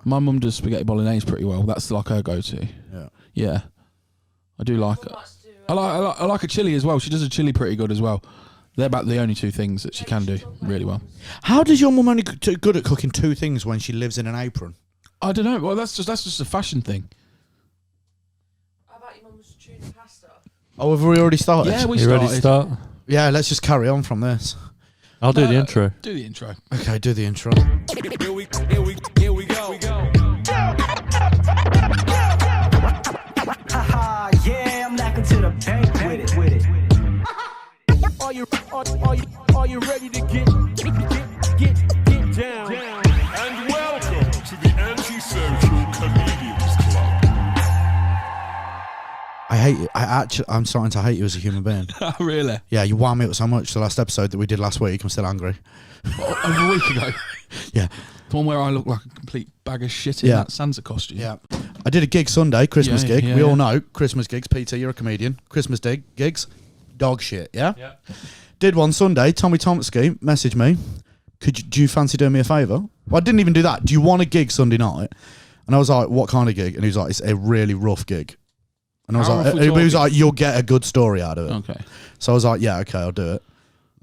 My mum does spaghetti bolognese pretty well. That's like her go-to. Yeah. Yeah. I do like it. I like a chili as well. She does a chili pretty good as well. They're about the only two things that she can do really well. How does your mum only good at cooking two things when she lives in an apron? I don't know. Well, that's just a fashion thing. How about your mum's tuna pasta? Oh, have we already started? Yeah, we You started. ready to start? Yeah, let's just carry on from this. I'll do the intro. Do the intro. Okay, do the intro. Here we go. Yeah, I'm knocking to the bank with it. Are you ready to get down? And welcome to the Antisocial Comedians Club. I hate you. I'm starting to hate you as a human being. Really? Yeah, you wound me up so much the last episode that we did last week. I'm still angry. Over a week ago. Yeah. The one where I look like a complete bag of shit in that Santa costume. Yeah. I did a gig Sunday, Christmas gig. Yeah, we all know Christmas gigs. Peter, you're a comedian. Christmas gigs, dog shit, yeah? Yeah. Did one Sunday. Tommy Tomsky messaged me. Do you fancy doing me a favour? Well, I didn't even do that. Do you want a gig Sunday night? And I was like, what kind of gig? And he was like, it's a really rough gig. And I was like, you'll get a good story out of it. Okay. So I was like, yeah, okay, I'll do it.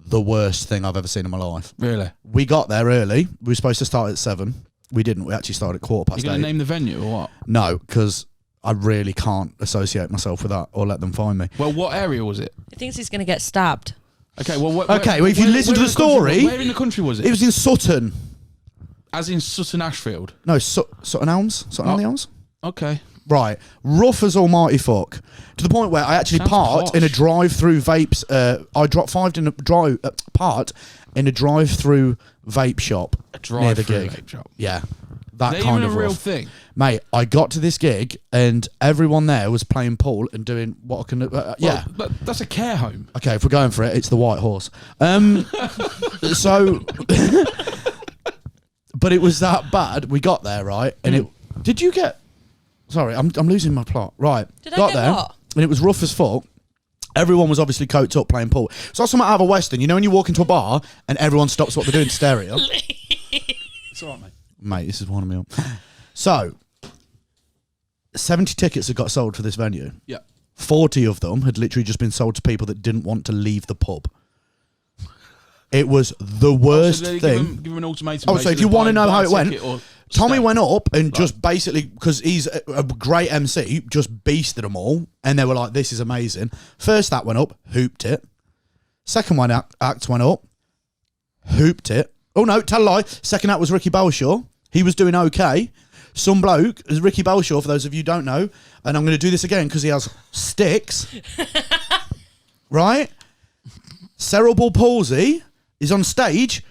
The worst thing I've ever seen in my life. Really? We got there early. We were supposed to start at 7. We didn't. We actually started at 8:15. You going to name the venue or what? No, because I really can't associate myself with that or let them find me. Well, what area was it? He thinks he's going to get stabbed. Okay, well... Well, if you listen to the story... Where in the country was it? It was in Sutton. As in Sutton Ashfield? No, Sutton Elms? Sutton on the Elms? Okay. Right. Rough as almighty fuck. To the point where I actually Sounds parked posh. in a drive-through vapes... I part in a drive-through vape shop near the gig. Vape shop. Yeah. That They're kind even of a real rough. thing. Mate, I got to this gig and everyone there was playing pool and doing what I can... yeah. Well, but that's a care home. Okay, if we're going for it, it's the White Horse. So... But it was that bad. We got there, right? And it... Did you get... Sorry, I'm losing my plot. Right. Did I got get there, what? and it was rough as fuck. Everyone was obviously coked up playing pool. So I saw something out of a Western. You know when you walk into a bar and everyone stops what they're doing to stare at you? It's all right, mate. Mate, this is one of me. So, 70 tickets had got sold for this venue. Yeah. 40 of them had literally just been sold to people that didn't want to leave the pub. It was the worst So thing. Give him an ultimatum. Oh, so if basically, you want to buy know how a it went, ticket or Tommy stay. went up and just basically, because he's a great MC, just beasted them all. And they were like, this is amazing. First act went up, hooped it. Second one act went up, hooped it. Oh, no, tell a lie. Second act was Ricky Belshaw. He was doing okay. Some bloke, as Ricky Belshaw, for those of you who don't know, and I'm going to do this again because he has sticks. Right? Cerebral palsy is on stage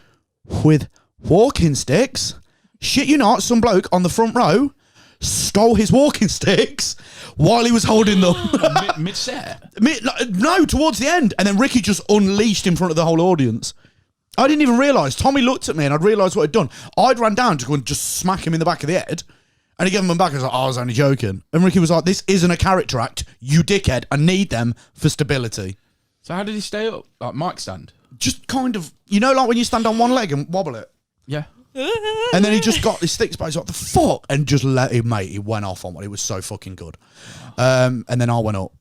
with walking sticks. Shit you not, some bloke on the front row stole his walking sticks while he was holding them. Mid-set? No, towards the end. And then Ricky just unleashed in front of the whole audience. I didn't even realise. Tommy looked at me and I'd realised what he'd done. I'd ran down to go and just smack him in the back of the head. And he gave him one back. I was like, I was only joking. And Ricky was like, this isn't a character act, you dickhead. I need them for stability. So how did he stay up? Like mic stand? Just kind of, you know, like when you stand on one leg and wobble it. Yeah. And then he just got his sticks, but he's like, the fuck? And just let him, mate, he went off on one. It was so fucking good. And then I went up.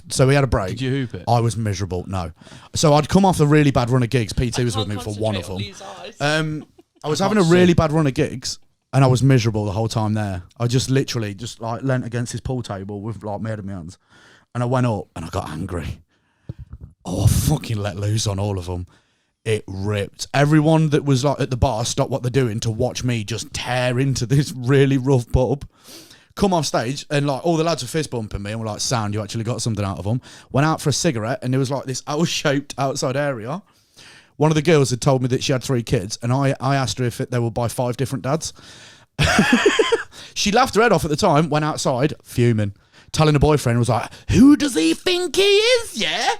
So we had a break. Did you hoop it? I was miserable, no. So I'd come off a really bad run of gigs. PT was with me for one of them. I was having a really bad run of gigs and I was miserable the whole time there. I just literally just like leant against his pool table with like my head in my hands. And I went up and I got angry. Oh, I fucking let loose on all of them. It ripped. Everyone that was like at the bar stopped what they're doing to watch me just tear into this really rough pub. Come off stage and like all the lads were fist bumping me and were like, sound, you actually got something out of them. Went out for a cigarette and there was like this L-shaped outside area. One of the girls had told me that she had 3 kids and I asked her if they were by 5 different dads. She laughed her head off at the time, went outside, fuming, telling her boyfriend, was like, who does he think he is, yeah?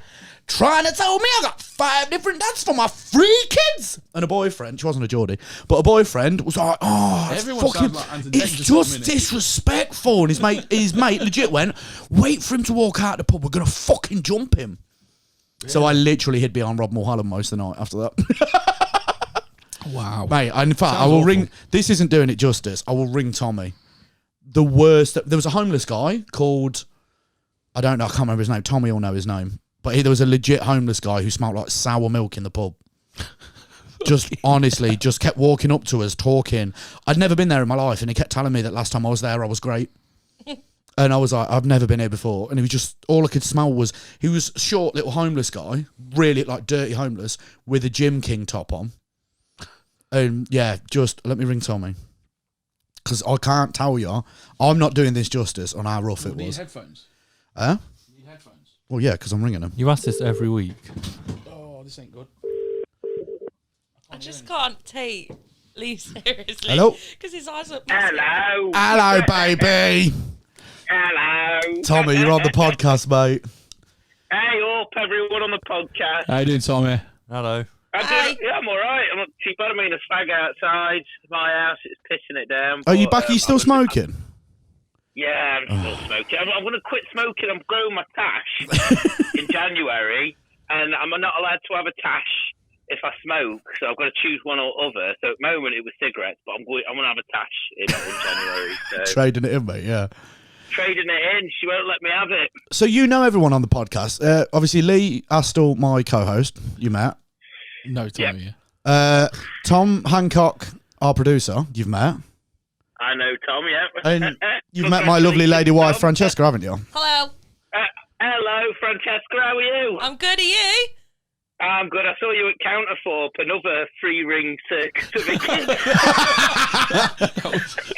Trying to tell me I got 5 different dads for my 3 kids. And a boyfriend, she wasn't a Geordie, but a boyfriend was like, oh, it's Everyone fucking, sounds like it's just disrespectful. And his mate legit went, wait for him to walk out the pub, we're going to fucking jump him. Yeah. So I literally hid behind Rob Mulholland most of the night after that. Wow. Mate, in fact, Sounds I will awful. ring. This isn't doing it justice. I will ring Tommy. The worst. There was a homeless guy called. I don't know. I can't remember his name. Tommy will know his name. But there was a legit homeless guy who smelled like sour milk in the pub. Just honestly, just kept walking up to us, talking. I'd never been there in my life, and he kept telling me that last time I was there, I was great. And I was like, I've never been here before. And he was just, all I could smell was, he was a short little homeless guy, really like dirty homeless, with a Gym King top on. And yeah, just let me ring Tommy. Because I can't tell you, I'm not doing this justice on how rough it was. headphones? Huh? Need headphones? Well, yeah, because I'm ringing him. You ask this every week. Oh, this ain't good. I just can't take Lee seriously. Hello? Because his eyes look. Hello. Hello, baby. Hello. Tommy, you're on the podcast, mate. Hey up, everyone on the podcast. How you doing, Tommy? Hello. I'm alright. I'm not too bad. I'm in a fag outside my house. It's pissing it down. Are you but, back? Are you still smoking? Yeah, I'm still smoking. I'm going to quit smoking. I'm growing my tash in January, and I'm not allowed to have a tash if I smoke, so I've got to choose one or other. So at the moment it was cigarettes, but I'm going to have a tash in January. So. Trading it in, mate, yeah. Trading it in. She won't let me have it. So you know everyone on the podcast. Obviously, Lee Astle, my co-host, you met. No, Tommy. Tom Hancock, our producer, you've met. I know Tom, yeah. And you've met my lovely lady wife, Francesca, haven't you? Hello. Hello, Francesca. How are you? I'm good. Are you? I'm good. I saw you at Counterforp, another free-ring circus of a kid.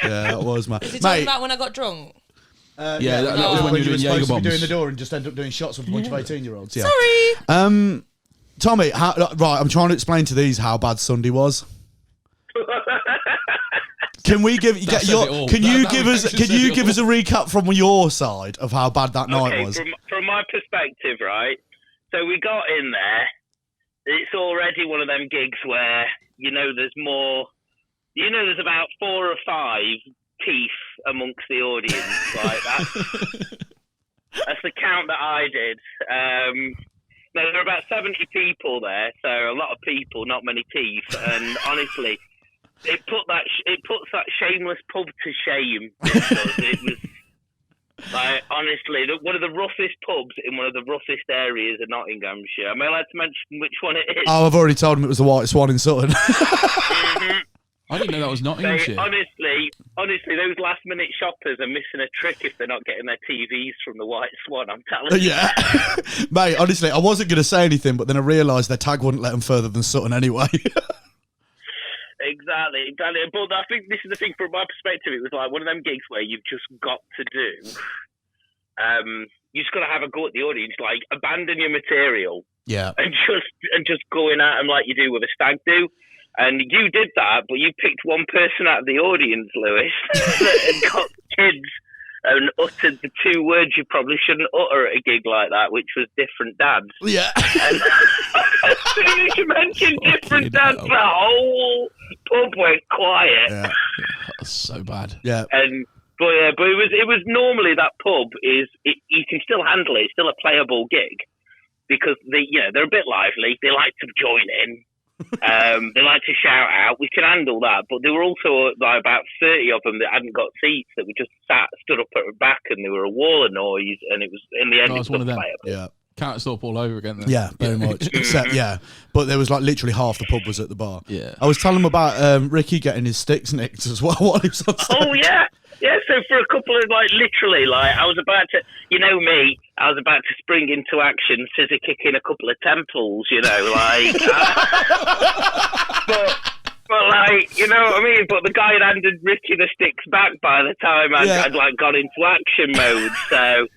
Yeah, that was, mate. Is he talking about when I got drunk? Yeah, that was when you were doing Jaeger supposed to be bombs. doing the door and just end up doing shots with a bunch of 18-year-olds. Yeah. Sorry. Tommy, right, I'm trying to explain to these how bad Sunday was. Can we give That says it all. Can you That give us actually can you says it give us a recap from your side of how bad that night Okay, was? from my perspective, right? So we got in there. It's already one of them gigs where, there's more... there's about 4 or 5 teeth amongst the audience. Like that's the count that I did. There were about 70 people there, so a lot of people, not many teeth. And honestly, it puts that shameless pub to shame. It was like, honestly, one of the roughest pubs in one of the roughest areas of Nottinghamshire. Am I allowed to mention which one it is? Oh, I've already told him it was the White Swan in Sutton. Mm-hmm. I didn't know that was Nottinghamshire. Honestly, those last-minute shoppers are missing a trick if they're not getting their TVs from the White Swan, I'm telling you. Yeah. Mate, honestly, I wasn't going to say anything, but then I realised their tag wouldn't let them further than Sutton anyway. Exactly. But I think this is the thing from my perspective. It was like one of them gigs where you've just got to do. You just got to have a go at the audience, like abandon your material, Yeah. and just go in at them like you do with a stag do. And you did that, but you picked one person out of the audience, Lewis, and got kids and uttered the 2 words you probably shouldn't utter at a gig like that, which was different dads. Yeah. And as soon as you mentioned different dads, the whole pub went quiet. Yeah. That's so bad. Yeah. But it was normally that pub you can still handle it. It's still a playable gig because they're a bit lively. They like to join in. They like to shout out. We can handle that, but there were also like about 30 of them that hadn't got seats that were just stood up at the back, and there were a wall of noise, and it was in the end. Oh, it's one of them. Playable. Yeah. Counterstop all over again. Then. Yeah, very much. Except, but there was like literally half the pub was at the bar. Yeah. I was telling him about Ricky getting his sticks nicked as well while he was on stage. Oh yeah. Yeah, so for a couple of, literally, I was about to, I was about to spring into action, scissor kicking a couple of temples, but you know what I mean? But the guy had handed Ricky the sticks back by the time I'd got into action mode, so,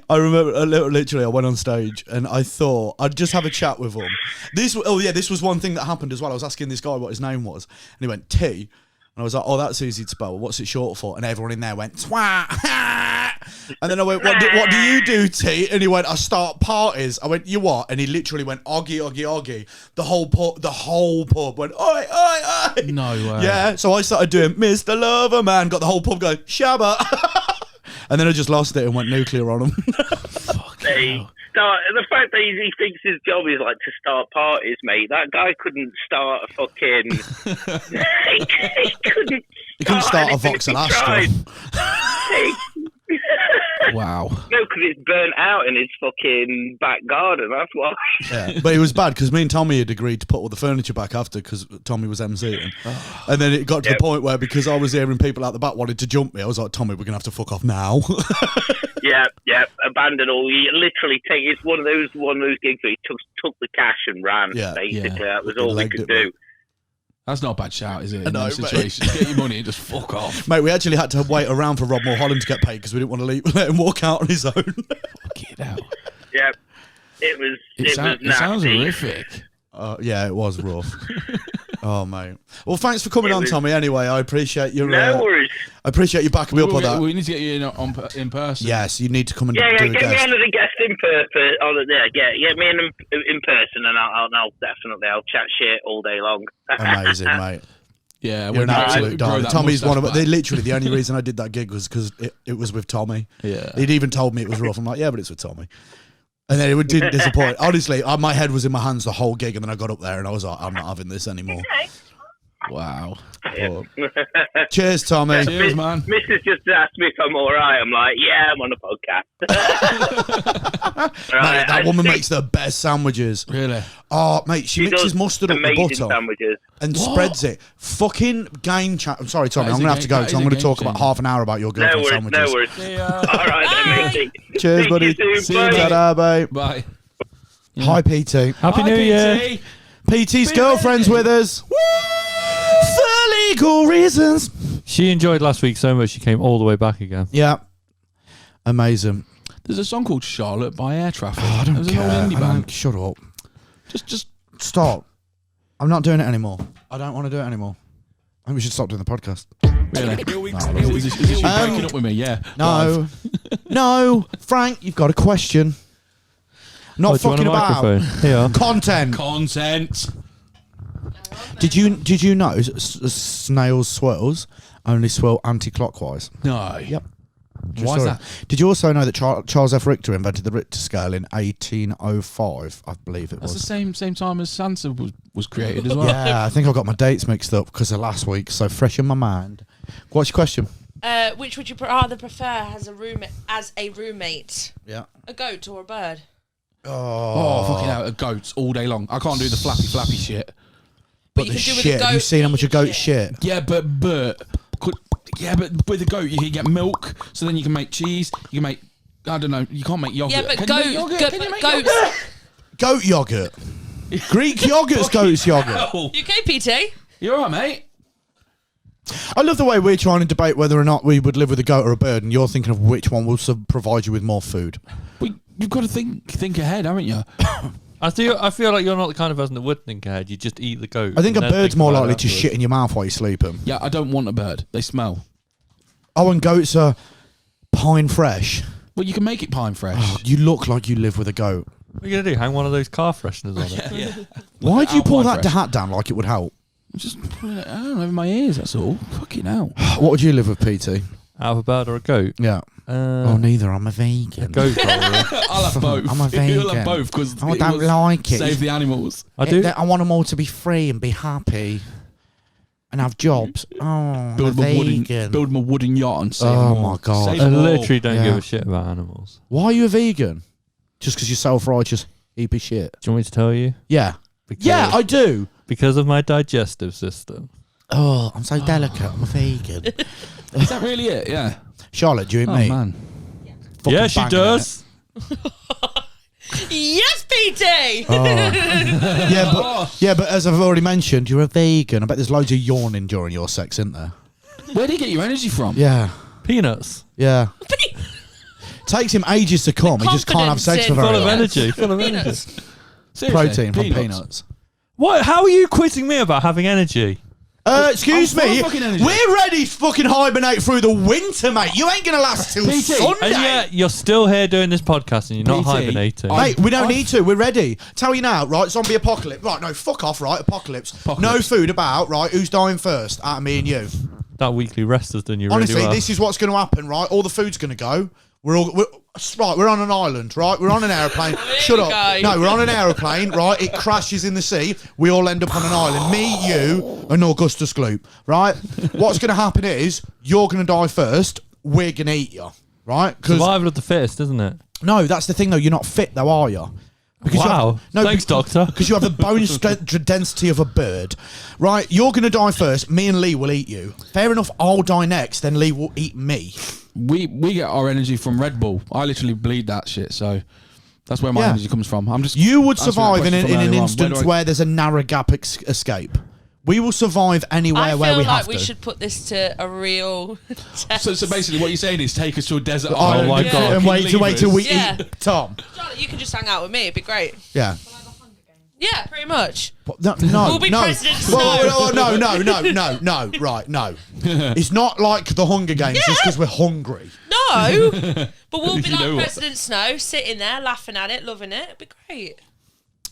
I remember literally I went on stage and I thought I'd just have a chat with him. This was one thing that happened as well. I was asking this guy what his name was and he went T, and I was like, oh, that's easy to spell. What's it short for? And everyone in there went twat. And then I went, what do you do, T? And he went, I start parties. I went, you what? And he literally went oggy, oggy, oggy. The whole pub went oi, oi, oi. No way. Yeah, so I started doing Mr. Lover Man, got the whole pub going shabba. And then I just lost it and went nuclear on him. start. The fact that he thinks his job is like to start parties, mate. That guy couldn't start a fucking. He couldn't start a Vauxhall Astra. Wow. No, because it's burnt out in his fucking back garden. That's why. Yeah, but it was bad because me and Tommy had agreed to put all the furniture back after because Tommy was MCing. And then it got to the point where because I was hearing people out the back wanted to jump me, I was like, Tommy, we're going to have to fuck off now. Yeah. Abandon all. You literally take. It's one of those gigs where he took the cash and ran. Yeah. Basically, that was all we could do. That's not a bad shout, is it? In No, those situations, get your money and just fuck off. Mate, we actually had to wait around for Rob Mulholland to get paid because we didn't want to let him walk out on his own. Get out. Yeah, it was. It sounds nasty. horrific. Yeah, it was rough. Oh, mate. Well, thanks for coming on, Tommy. Anyway, I appreciate your. No worries. I appreciate you backing me up on that. We need to get you in person. Yes, you need to come and Yeah, do a get guest. me on as a guest in person. Get me in person, and I'll chat shit all day long. Amazing, mate. Yeah, You're an absolute darling. Tommy's one of them. literally the only reason I did that gig was because it was with Tommy. Yeah. He'd even told me it was rough. I'm like, yeah, but it's with Tommy. And then it didn't disappoint. Honestly, my head was in my hands the whole gig, and then I got up there and I was like, I'm not having this anymore. Wow. Oh. Cheers, Tommy. Cheers, man. Mrs. just asked me if I'm all right. I'm like, yeah, I'm on a podcast. Mate, that woman makes the best sandwiches. Really? Oh, mate, she mixes does mustard up with amazing butter sandwiches. and What? spreads it. Fucking game chat. I'm sorry, Tommy. That I'm is going to a have to game- go that because I'm is a going to talk game about changer. half an hour about your No girlfriend worries, sandwiches. no worries. All right, amazing. Cheers, Speak buddy. to you soon. See you, Bye. mate. Ta-da, babe. Bye. Hi, PT. Happy New Year. PT's girlfriend's with us. For legal reasons. She enjoyed last week so much she came all the way back again. Yeah. Amazing. There's a song called Charlotte by Air Traffic. Oh, I don't There's care. an old indie band. Shut up. Just Stop. I'm not doing it anymore. I don't want to do it anymore. I think we should stop doing the podcast. really. Is she breaking up with me? Yeah. No. No. Frank, you've got a question. Not Do you want fucking a about. microphone? Here. Content. Consent. Did you know snails' swirls only swirl anti-clockwise? No. Yep. Why is that? Did you also know that Charles F. Richter invented the Richter scale in 1805? I believe it That's was. the same time as Santa was created as well. Yeah, I think I got my dates mixed up because of last week, so fresh in my mind. What's your question? Which would you rather prefer as a roommate? Yeah. A goat or a bird? Oh, fucking hell, a goat all day long. I can't do the flappy shit. But you the can do with a shit, have you goat seen how much a eating goat shit? Yeah, but with a goat you can get milk, so then you can make cheese. You can make, I don't know, you can't make yogurt. Yeah, but Can you make yogurt? Can you make goats. yogurt? Goat yogurt. Greek yogurt's goat's yogurt. Oh, You okay, PT? you alright, mate? I love the way we're trying to debate whether or not we would live with a goat or a bird, and you're thinking of which one will provide you with more food. Well, you've got to think ahead, haven't you? I feel like you're not the kind of person that would think ahead. You just eat the goat. I think a and then bird's think more about likely it to afterwards. shit in your mouth while you're sleeping. Yeah, I don't want a bird. They smell. Oh, and goats are pine fresh. Well, you can make it pine fresh. Oh, you look like you live with a goat. What are you going to do? Hang one of those car fresheners on it? Yeah. Why do you pull Alpine that fresh. hat down like it would help? Just putting it, I don't know, in my ears, that's all. Fucking hell. What would you live with, PT? Out of a bird or a goat? Yeah. Oh, neither. I'm a vegan. Goat, probably. I'll have both. I'm a You'll vegan. have both because I don't like it. Save the animals. I do. I want them all to be free and be happy and have jobs. Oh, I'm a vegan. Build them a wooden yacht and save Oh them all. my God. Save I them all. literally don't Yeah. give a shit about animals. Why are you a vegan? Just because you're self-righteous heap of shit. Do you want me to tell you? Yeah. Because, Yeah, I do. because of my digestive system. Oh, I'm so delicate. I'm a vegan. Is that really it? Yeah. Charlotte, do you eat Oh, meat? man. Fucking Yeah, she banging does. Yes, PT! it. Oh. Yeah, but as I've already mentioned, you're a vegan. I bet there's loads of yawning during your sex, isn't there? Where do you get your energy from? Yeah. Peanuts. Yeah. Takes him ages to come. He just can't have sex for confidence very Full of long. energy. Full of energy. Peanuts. Seriously, Protein from peanuts. What? How are you quizzing me about having energy? Excuse I'm full me. of fucking energy. We're ready to fucking hibernate through the winter, mate. You ain't going to last till PT, Sunday. And yet you're still here doing this podcast and you're not PT, hibernating. Mate, we don't need to. We're ready. Tell you now, right? Zombie apocalypse. Right, no, fuck off, right? Apocalypse. No food about, right? Who's dying first? Out of me and you. That weekly rest has done you Honestly, really well. this is what's going to happen, right? All the food's going to go. We're on an island, right? We're on an aeroplane. Shut up. go. No, we're on an aeroplane, right? It crashes in the sea. We all end up on an island. Me, you, and Augustus Gloop, right? What's going to happen is you're going to die first. We're going to eat you, right? Survival of the fittest, isn't it? No, that's the thing, though. You're not fit, though, are you? Wow. Thanks, doctor. Because you have the bone density of a bird, right? You're going to die first. Me and Lee will eat you. Fair enough. I'll die next. Then Lee will eat me. We get our energy from Red Bull. I literally bleed that shit, so that's where my energy comes from. You would answering that survive in question from an earlier on. instance where there's a narrow gap escape. We will survive anywhere I where feel we like have we to. should put this to a real test. So basically, what you're saying is take us to a desert Oh island. my God. And wait till we Yeah. eat Tom. Charlotte, you can just hang out with me. It'd be great. Yeah. Yeah, pretty much. No, We'll be no. President No, right, no. It's not like the Hunger Games just because we're hungry. No, but we'll be You know like what? President Snow, sitting there, laughing at it, loving it. It'd be great.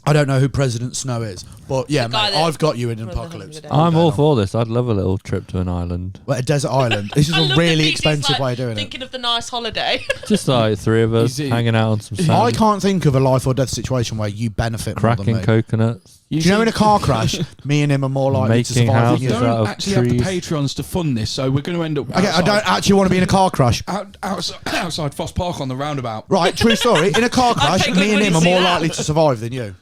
I don't know who President Snow is, but yeah, The guy mate, that I've got you in an runs the apocalypse. Hunger Games. I'm all for this. I'd love a little trip to an island. Well, a desert island. This is I a love really that Pixie's, expensive like, way of doing it. Thinking of the nice holiday. Just like three of us Is it- hanging out on some sand, I can't think of a life or death situation where you benefit more cracking than me. coconuts. Do you know in a car crash, me and him are more likely to Making survive than houses you? We out don't of actually have the trees. Patreons to fund this, so we're going to end up Okay, I don't actually want to be in a car crash. outside Foss Park on the roundabout. Right, true story. In a car crash, pay me good and money him to are see more that. likely to survive than you.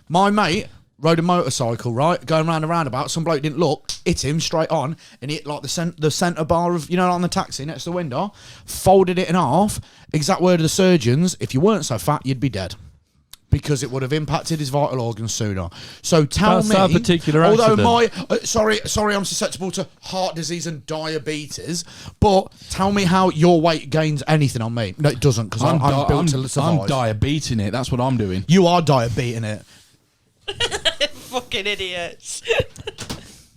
My mate rode a motorcycle, right, going round a roundabout. Some bloke didn't look, hit him straight on, and hit like the centre bar of, on the taxi next to the window, folded it in half. Exact word of the surgeons: if you weren't so fat, you'd be dead. Because it would have impacted his vital organs sooner. So tell That's me, that particular although accident. sorry, I'm susceptible to heart disease and diabetes, but tell me how your weight gains anything on me. No, it doesn't, because I'm built to survive. I'm diabeting it. That's what I'm doing. You are diabeting it. Fucking idiots.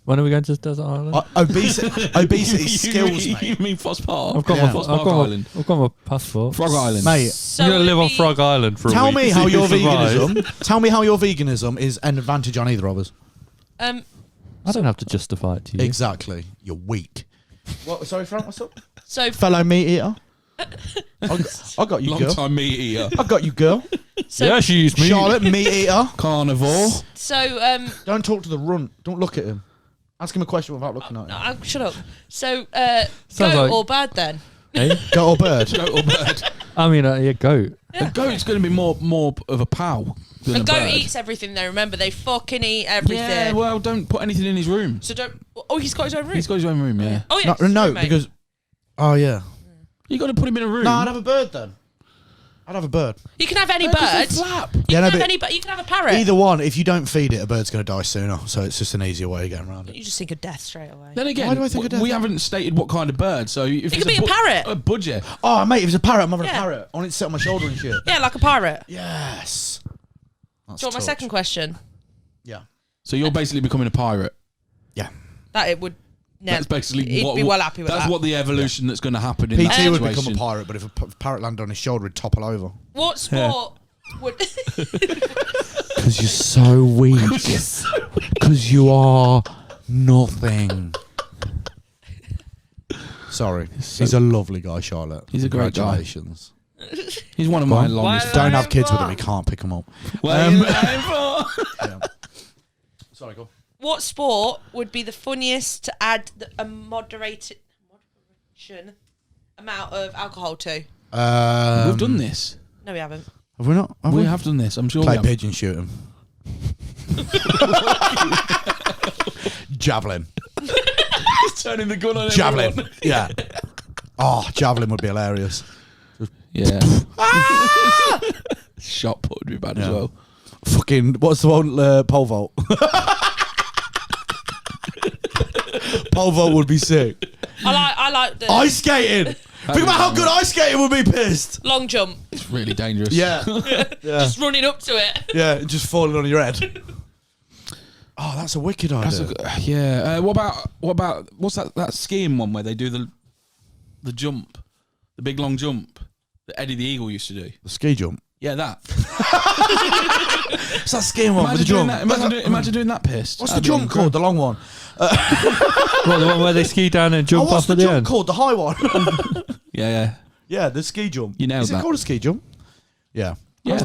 When are we going to Desert Island? Obesity skills, You mate. mean Foss Park? I've got Yeah. my Foss I've Park got Island. I've got my passport. Frog Island. Mate, So I'm gonna live on it'd be- Frog Island for a tell week. me how See your if you survive. veganism. Tell me how your veganism is an advantage on either of us. Um, I don't have to justify it to you. Exactly. You're weak. What? Sorry, Frank. What's up? so Fellow meat eater. I got you, Long girl. time meat eater. I got you, girl. so Yeah, she used me. Charlotte, meat eater. Carnivore. so Don't talk to the runt. Don't look at him. Ask him a question without looking at him. shut up. So Sounds goat like- or bad then? Eh? Goat or bird? Goat or bird. I mean, yeah, goat. A goat's going to be more of a pal than A a goat bird. eats everything though. Remember, they fucking eat everything. Yeah, well, don't put anything in his room. So don't. Oh, he's got his own room. He's got his own room, yeah. Oh yeah. No, mate. because. Oh yeah. You got to put him in a room. No, I'd have a bird then. I'd have a bird. you can have any No, 'cause they bird. flap. You Yeah, can no, have but any. You can have a parrot. Either one. If you don't feed it, a bird's going to die sooner. So it's just an easier way of getting around it. You just think of death straight away. Then again, Why do I think of death? we haven't stated what kind of bird, so if It could be a parrot. A budget. Oh mate, if it's a parrot, I'm having Yeah. a parrot. I want it to sit on my shoulder and shit. Yeah, like a pirate. Yes. Do you want my second question? Yeah. So you're basically becoming a pirate. Yeah. That it would. No, That's basically he'd what be well happy with that's that. what the evolution that's going to happen in that PT would situation. become a pirate, but if a parrot landed on his shoulder, he'd topple over. What sport would? Because you're so weak. Because you are nothing. Sorry. He's a lovely guy, Charlotte. He's a great guy. Congratulations. He's one of my longest. Don't have kids with him. He can't pick them up. Sorry, go. What sport would be the funniest to add a moderation amount of alcohol to? We've done this. No, we haven't. Have we not? We have done this. I'm sure. Play we have. pigeon shoot him. Javelin. Turning the gun on Javelin. everyone. Yeah. Oh, javelin would be hilarious. Yeah. Shot put would be bad as Yeah. well. Fucking, what's the one? Pole vault. Pole vault would be sick. I like the Ice skating. Think about how good ice skating would be pissed. long jump. It's really dangerous. Yeah. Yeah. Just running up to it. Yeah, just falling on your head. Oh, that's a wicked idea. Yeah. What about what's that skiing one where they do the jump, the big long jump that Eddie the Eagle used to do? The ski jump. Yeah, that. It's that skiing one with the Imagine doing jump. that. Imagine doing that pissed. What's That'd the be jump called? The long one. What, the one where they ski down and jump What's off the at the jump end? called? The high one. Yeah. Yeah, the ski jump. You nailed Is it that. called a ski jump? Yeah. Yeah.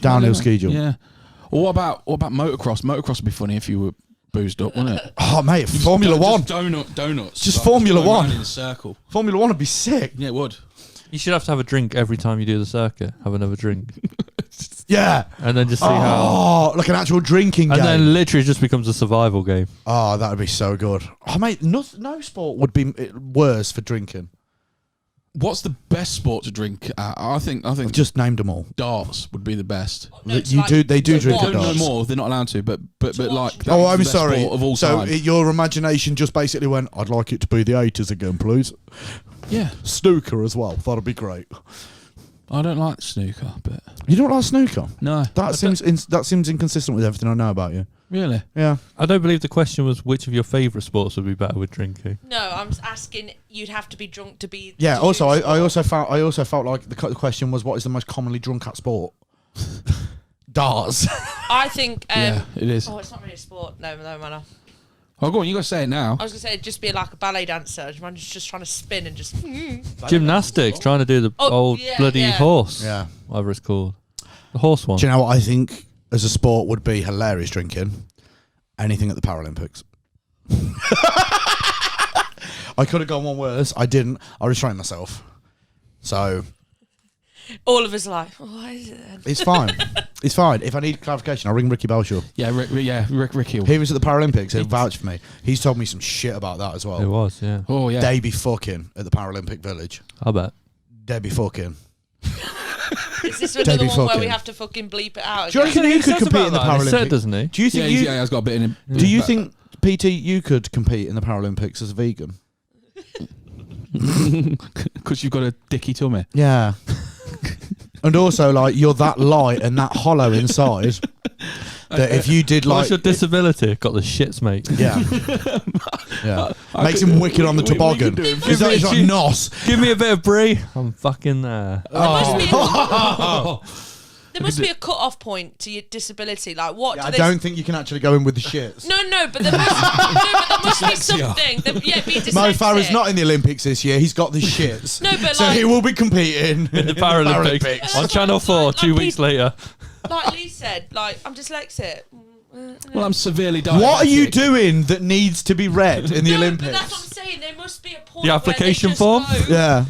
Downhill ski jump. Yeah. Or what about motocross? Motocross would be funny if you were boozed up, wouldn't it? Oh, mate, Formula One. Donuts. Just Formula going One. around in a circle. Formula One would be sick. Yeah, it would. You should have to have a drink every time you do the circuit. Have another drink. Yeah. And then just see how... Oh, like an actual drinking And game. then literally just becomes a survival game. Oh, that would be so good. Oh, mate, no sport would be worse for drinking. What's the best sport to drink at? I think I've just named them all. darts would be the best. No, They do drink No, at no darts. more. They're not allowed to. But like. Oh, that's I'm the best sorry. sport of all So time. your imagination just basically went, I'd like it to be the 80s again, please. Yeah. Snooker as well. That'd be great. I don't like snooker, but You don't like snooker? no. That seems inconsistent with everything I know about you. Really. Yeah. I don't believe the question was which of your favourite sports would be better with drinking. No, I'm asking. You'd have to be drunk to be. Yeah. to Also, do I sport. also felt like the question was, what is the most commonly drunk at sport? Darts. I think. Yeah, it is. Oh, it's not really a sport. No matter. Oh, go on. You got to say it now. I was gonna say it'd just be like a ballet dancer. Man just trying to spin and just. Gymnastics, trying to do the Oh, old yeah, bloody yeah. horse. Yeah. Whatever it's called. The horse one. Do you know what I think as a sport would be hilarious drinking? Anything at the Paralympics. I could have gone one worse. I didn't. I restrained myself. So All of us are like, why is it then? it's fine. It's fine. If I need clarification, I'll ring Ricky Belshaw. Yeah, Ricky. He was at the Paralympics. He'll vouch for me. He's told me some shit about that as well. It was, yeah. Oh yeah. They be fucking at the Paralympic Village. I bet. They be fucking. Is this another Debbie one where we fucking. have to fucking bleep it out? Do you again? reckon you could says compete in the about that, he said, Paralympics? doesn't he? Do you think Yeah, he's got a bit in him. Do you think, PT, you could compete in the Paralympics as a vegan? Because you've got a dicky tummy. Yeah. And also, like, you're that light and that hollow inside that if you did, What's like... your disability? Got the shits, mate. Yeah. Yeah. Makes him wicked on the toboggan. Is that like nos? Give me a bit of brie. I'm fucking there. There must be a cut-off point to your disability. Like, what? Yeah, do I they don't think you can actually go in with the shits. No, but there must be something. Yeah, be dyslexic. Mo Farah's not in the Olympics this year. He's got the shits. No, but so like- he will be competing In the Paralympics. On Channel 4, 2 weeks later. Like Lee said, like, I'm dyslexic. Well, I'm severely diabetic. What are you doing that needs to be read in the No, Olympics? but that's what I'm saying. There must be a point. The application where they just form? go, Yeah.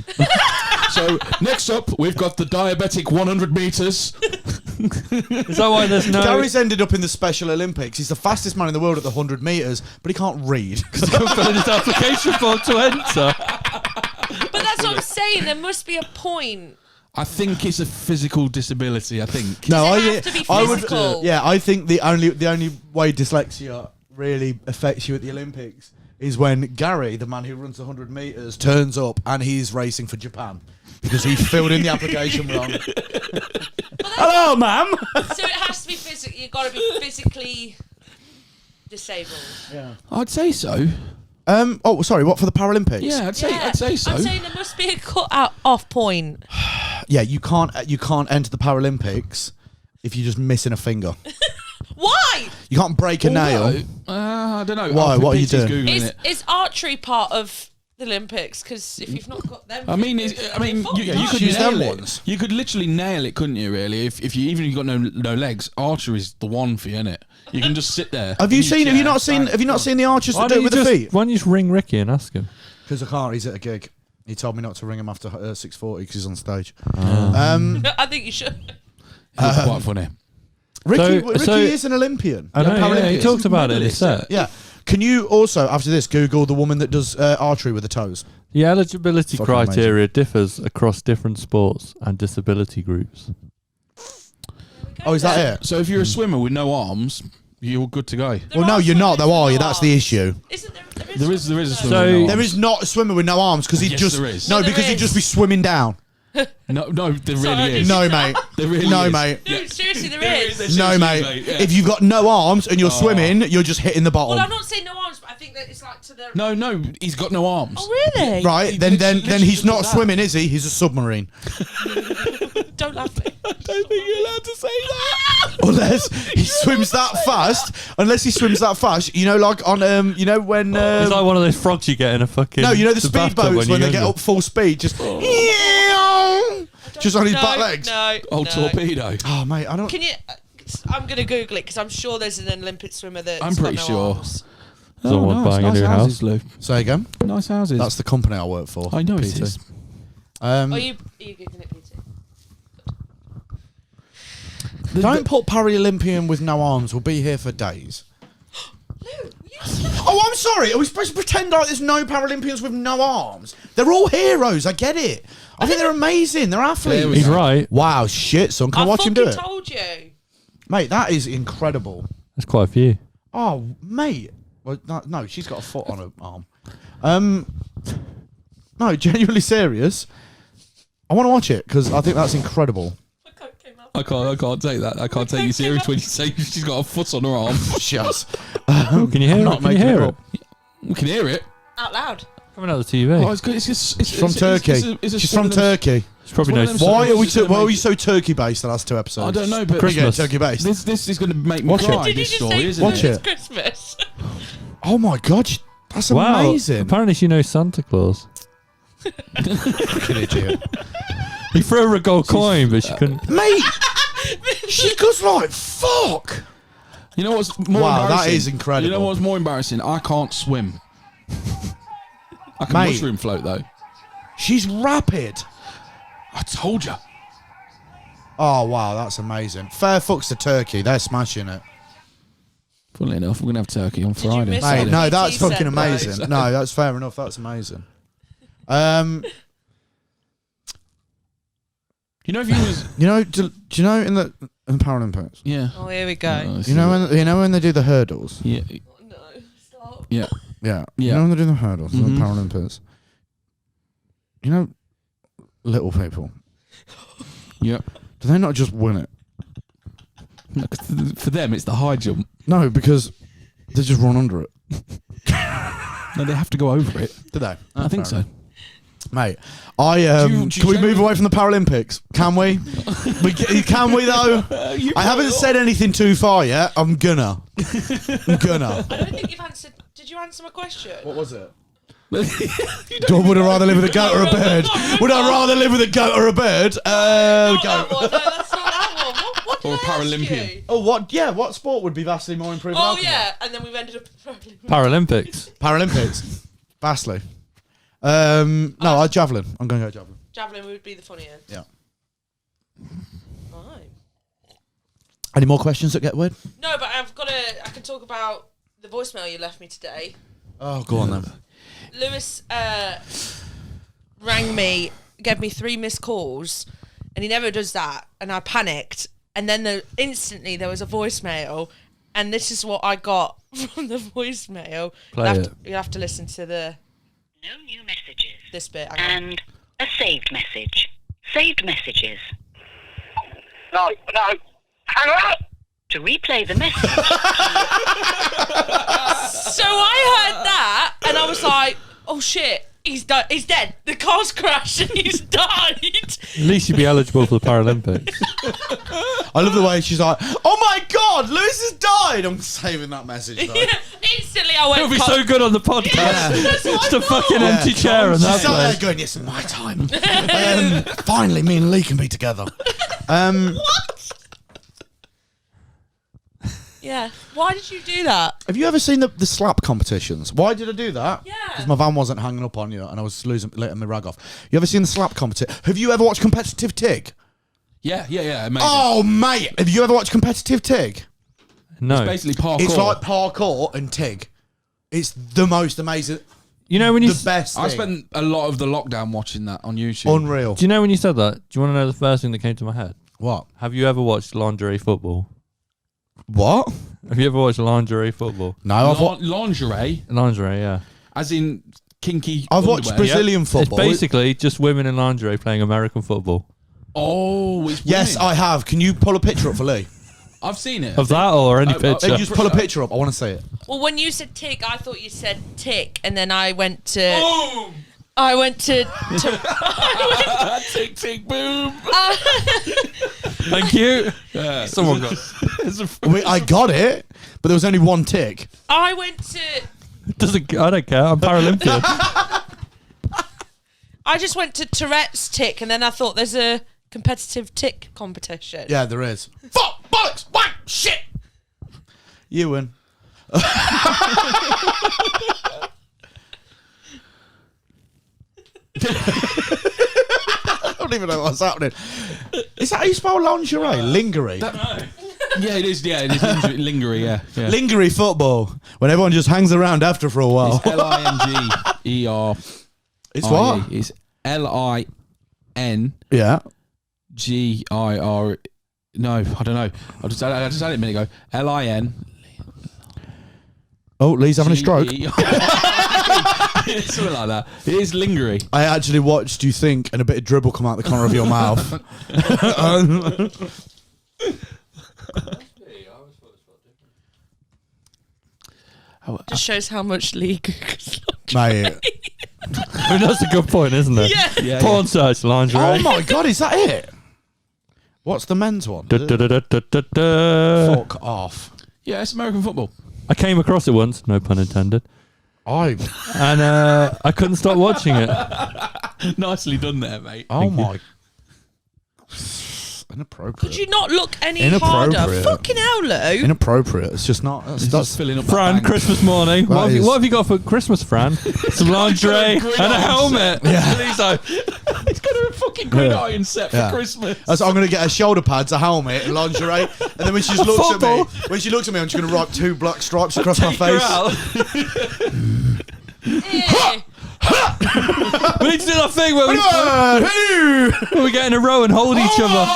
So next up, we've got the diabetic 100 meters. Is that why there's no... Gary's ended up in the Special Olympics. He's the fastest man in the world at the 100 metres, but he can't read. Couldn't fill in his application form to enter. But that's what I'm saying. There must be a point. I think it's a physical disability. I think. No, Does it have to be I would. physical? Yeah, I think the only way dyslexia really affects you at the Olympics is when Gary, the man who runs the 100 metres, turns up and he's racing for Japan because he filled in the application wrong. Hello, ma'am. So it has to be physical. You've got to be physically disabled. Yeah. I'd say so. Oh, sorry. What for the Paralympics? Yeah, I'd say so. I'm saying there must be a cut-off point. Yeah, you can't enter the Paralympics if you're just missing a finger. Why? You can't break a nail. I don't know. Why? What are you PT's doing? Googling it. Is archery part of the Olympics? Because if you've not got them, I mean, you could Use them nail it. ones. You could literally nail it, couldn't you? Really, if you even if you got no legs, archery's the one for you, isn't it? You can just sit there. Have you not seen the archers that do it with the feet? Why don't you just ring Ricky and ask him? Because I can't. He's at a gig. He told me not to ring him after 6:40 because he's on stage. I think you should. It's quite funny. Ricky is an Olympian. I know, yeah, he Paralympics. talked about it in his set. Yeah. Can you also, after this, Google the woman that does archery with the toes? The eligibility Fucking criteria differs across different sports and disability groups. Oh, is that it? So if you're a swimmer with no arms, you're good to go. Well, no, you're not, though, are you? That's the issue. Isn't there? There is a swimmer. So- with no There arms. is not a swimmer with no arms because he'd Yes, just there is. no No, there because he'd is. just be swimming down. No, there Sorry, really is. No, mate. There really No, is. mate. No, seriously, there is. No, mate. Yeah. If you've got no arms and you're swimming, you're just hitting the Well, I'm bottom. not saying no arms, but I think that it's like to the. No, he's got no arms. Oh, really? Right, then literally he's just not did that. swimming, is he? He's a submarine. Don't laugh at me. I don't think you're allowed to say that. Unless he swims that fast. Unless he swims that fast. You know, like on you know when It's like one of those frogs you get in a fucking... no, you know the bathtub speedboats when they you're get younger. up full speed, just Just on his back legs? No. Old no. torpedo. Oh, mate, I don't. Can you? I'm gonna Google it because I'm sure there's an Olympic swimmer that's I'm pretty got no sure. arms. Someone buying a new houses, Lou. Say again. Nice houses. That's the company I work for. I know it PT. is. Are you Googling it, PT? Don't put Paralympian with no arms. We'll be here for days. Lou, Oh, I'm sorry. Are we supposed to pretend like there's no Paralympians with no arms? They're all heroes. I get it. I think they're amazing. They're athletes. There we He's go. right. Wow, shit, son. Can I watch him do it? I told you. Mate, that is incredible. That's quite a few. Oh, mate. Well, no, she's got a foot on her arm. No, genuinely serious. I want to watch it because I think that's incredible. I can't take that. I can't take you serious when you say she's got a foot on her arm. Shut. Can you hear I'm it? not Can you making hear it it? We can hear it. Out loud. Coming out of the TV. Oh, it's good. It's just it's From Turkey. She's from Turkey. It's probably one no. of them- Why are we? It's gonna Why are we make- so Turkey based the last two episodes? I don't know, but Christmas. Turkey based. this is going to make me Watch it. cry. Did you This just story, say isn't Watch it? it. it's Christmas? Oh my god, that's Wow. amazing. Apparently she knows Santa Claus. Fucking idiot. He threw her a gold coin, but she couldn't. Mate, she goes like fuck. You know what's more Wow, that embarrassing? is incredible. You know what's more embarrassing? I can't swim. I can Mate. mushroom float though. She's rapid. I told you. Oh wow, that's amazing. Fair fucks to Turkey. They're smashing it. Funnily enough, we're going to have turkey on you Friday. miss Mate, what no, PT that's said, fucking though? amazing. No, that's fair enough. That's amazing. You know if you was You know, do you know in the Paralympics? yeah. Oh, here we go. Oh, this You know when they do the hurdles. yeah, No, stop. yeah. Yeah. Yeah. You know when they do the hurdles in Mhm. the Paralympics. You know, little people. Yeah. Do they not just win it? For them, it's the high jump. No, because they just run under it. No, they have to go over it. Do they? I think so. Mate, Do you can we say- move away from the Paralympics? Can we? Can we though? I haven't said anything too far yet. I'm gonna. I don't think you've answered. Did you answer my question? What was it? Would I rather live with a goat or a bird? Would I rather live with a goat or a bird? Not Goat. that one. No, that's not that one. What did Or a I ask Paralympian. you? Oh, what? Yeah, what sport would be vastly more improved? than Oh alcohol? yeah, and then we've ended up at Paralympics. Paralympics. Vastly. No, javelin. I'm going to go javelin. Javelin would be the funnier. Yeah. Right. Any more questions that get weird? No, but I can talk about the voicemail you left me today. Oh, go on then. Lewis rang me, gave me 3 missed calls, and he never does that. And I panicked, and then instantly there was a voicemail, and this is what I got from the voicemail. Play it. You'll have to listen to No new messages. this bit. Hang on. And a saved message. Saved messages. No, hang on. To replay the message. So I heard that, and I was like, "Oh shit, he's dead. The car's crashed, and he's died." At least you'd be eligible for the Paralympics. I love the way she's like, "Oh my God, Lewis has died." I'm saving that message. Though. Yeah, instantly I went. It'll be so good on the podcast. Yeah. That's what Just I a fucking thought. empty chair in that She's sat there place. going, "Yes, in my time." Finally, me and Lee can be together. Yeah. Why did you do that? Have you ever seen the slap competitions? Why did I do that? Yeah. Because my van wasn't hanging up on you and I was letting my rag off. You ever seen the slap competition? Have you ever watched competitive TIG? Yeah. Amazing. Oh, mate. Have you ever watched competitive TIG? No. Basically parkour. It's like parkour and TIG. It's the most amazing, You know when you the best thing. I spent a lot of the lockdown watching that on YouTube. Unreal. Do you know when you said that? Do you want to know the first thing that came to my head? What? Have you ever watched lingerie football? What? Have you ever watched lingerie football? No, I've, Lingerie, Lingerie, yeah. as in kinky. I've watched underwear. Brazilian football. It's basically just women in lingerie playing American football. Oh, it's Yes, women. I have. Can you pull a picture up for Lee? I've seen it. Of that or any Oh, picture? Just pull a picture up. I want to see it. Well, when you said tick, I thought you said tick, and then I went to. I went to. Tick tick boom. Thank you. Yeah. Someone got. I got it, but there was only one tick. I went to. I don't care. I'm Paralympian. I just went to Tourette's tick, and then I thought there's a competitive tick competition. Yeah, there is. Fuck, bollocks, whack, shit. You win. I don't even know what's happening. Is that how you spell lingerie? Lingerie. Yeah, it is. Yeah, it is lingerie. Yeah, yeah. Lingerie football. When everyone just hangs around after for a while. It's LINGER. It's what? It's LINGIR. Yeah. No, I don't know. I just had it a minute ago. LIN. Oh, Lee's having a stroke. Something like that. It is lingerie. I actually watched you think and a bit of dribble come out the corner of your mouth. Just shows how much league. Mate. I mean, that's a good point, isn't it? Yeah. Porn sites, lingerie. Oh my God, is that it? What's the men's one? Da-da-da-da-da-da. Fuck off. Yeah, it's American football. I came across it once, no pun intended, and I couldn't stop watching it. Nicely done there, mate. Oh my. Inappropriate. Could you not look any Inappropriate. harder? Fucking hell, Lou. Inappropropriate. It's just not. It's That's just filling up. Fran, that bank. Christmas morning. That is- What have you got for Christmas, Fran? Some lingerie and a helmet. Yeah. He's got a fucking gridiron set for Yeah. Christmas. So I'm gonna get her shoulder pads, a helmet, and lingerie, and then when she just looks at me, I'm just gonna write 2 black stripes across my Take her face. out. Eh. We need to do that thing where we get in a row and hold each other.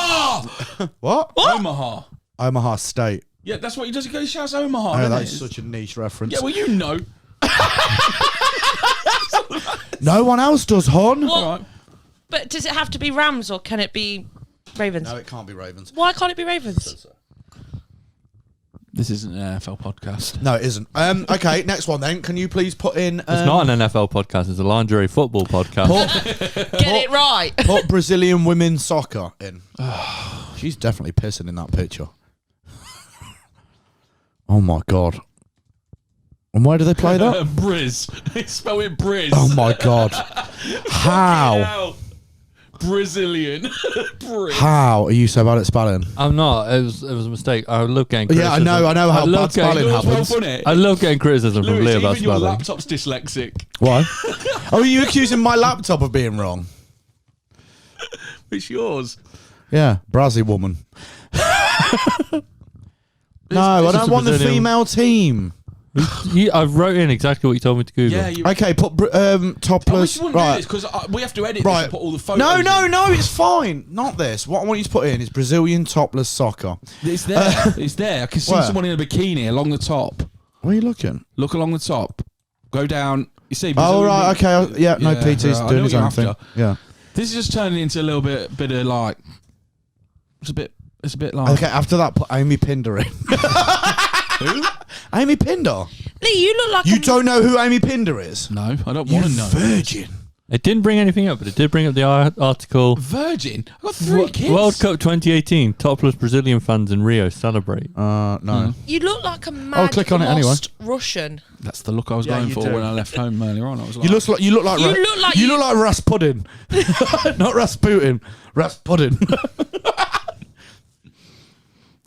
What? Omaha. Omaha State. Yeah, that's what he does. He goes, shouts Omaha. Oh, doesn't that's it? such a niche reference. Yeah, well, you know. No one else does, hon. What? All right. But does it have to be Rams or can it be Ravens? No, it can't be Ravens. Why can't it be Ravens? This isn't an NFL podcast. No, it isn't. Okay, next one then. Can you please put in? It's not an NFL podcast. It's a lingerie football podcast. Get it right. Put Brazilian women's soccer in. She's definitely pissing in that picture. Oh my God. And where do they play that? Briz. They spell it Briz. Oh my God. How? Hell. Brazilian. Briz. How are you so bad at spelling? I'm not. It was a mistake. I love getting Yeah, criticism. I know how love bad spelling You know what's well happens. funny? I love getting criticism from Lewis, Lee about even your spelling. laptop's dyslexic. Why? Oh, are you accusing my laptop of being wrong? It's yours. Yeah, Brazzy woman. No, I just don't a want the Brazilian- female team. I wrote in exactly what you told me to Google. Yeah, you. Okay, put I wish topless. you wouldn't do Right. this because we have to edit this Right. and put all the photos. No, it's fine. Not this. What I want you to put in is Brazilian topless soccer. It's there. It's there. I can see Where? someone in a bikini along the top. Where are you looking? Look along the top. Go down. You see? Oh, right, okay. Yeah, no, Yeah, PT's right, I know doing what his you're own thing. after. Yeah. This is just turning into a little bit of like. It's a bit like. Okay, after that, put Amy Pinder in. Who? Amy Pinder? Lee, you look like You a don't know who Amy Pinder is? No, I don't You want to know. virgin. It didn't bring anything up, but it did bring up the article. Virgin. I got 3 kids. World Cup 2018. Topless Brazilian fans in Rio celebrate. No. You look like a mad click on it anyway. lost Russian. That's the look I was Yeah, going you for do. when I left home earlier on. I was like, You look like You look like Rasputin, not Rasputin. Rasputin.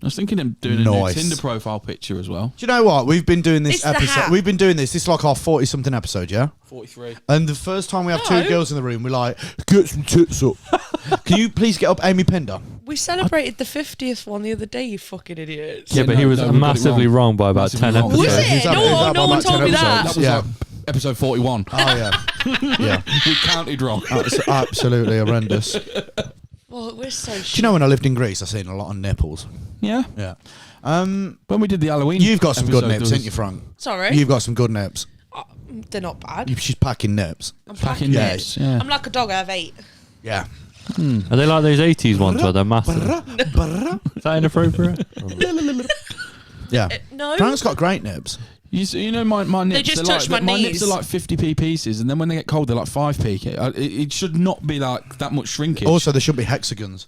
I was thinking of doing a new Nice. Tinder profile picture as well. Do you know what? We've been doing this It's the episode. hat. We've been doing this. This is like our 40-something episode, yeah. 43. And the first time we have No. two girls in the room, we're like, get some tits up. Can you please get up Amy Pinder? We celebrated the 50th one the other day, you fucking idiots. Yeah, but he was we got it massively wrong by about Massively 10 wrong. episodes. Was it? Is that- No, is that no about one 10 told me that. episodes? That was Yeah. like episode 41. Oh, yeah. Yeah. We counted wrong. That's absolutely horrendous. Well, we're so Do you know when I lived in Greece, I seen a lot of nipples. Yeah. Yeah. When we did the Halloween You've got some good episode, nips, there was haven't you, Frank? Sorry? You've got some good nips. They're not bad. She's packing nips. I'm Packing Yeah. nips. Yeah. I'm like a dog, I have 8. Yeah. Are they like those 80s ones where they're massive? Is that inappropriate? Yeah. No. Frank's got great nips. You know my nips. just they're touch like, my my nips knees. are like 50p pieces, and then when they get cold, they're like 5p. It should not be like that much shrinkage. Also, there should be hexagons.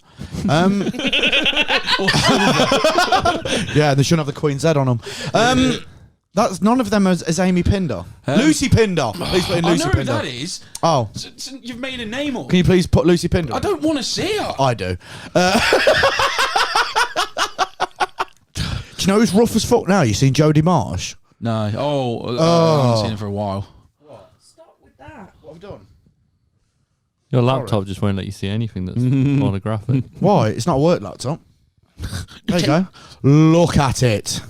Yeah, they shouldn't have the Queen's head on them. That's none of them as Amy Pinder. Lucy Pinder. Please put in I Lucy know who Pinder. that is. Oh, So you've made a name up. can you please put Lucy Pinder? I don't want to see her. I do. Do you know who's rough as fuck now? You seen Jodie Marsh? No. I haven't seen her for a while. Stop with that. What have I done? Your laptop just won't let you see anything that's pornographic. Why? It's not a work laptop. There you go. Look at it.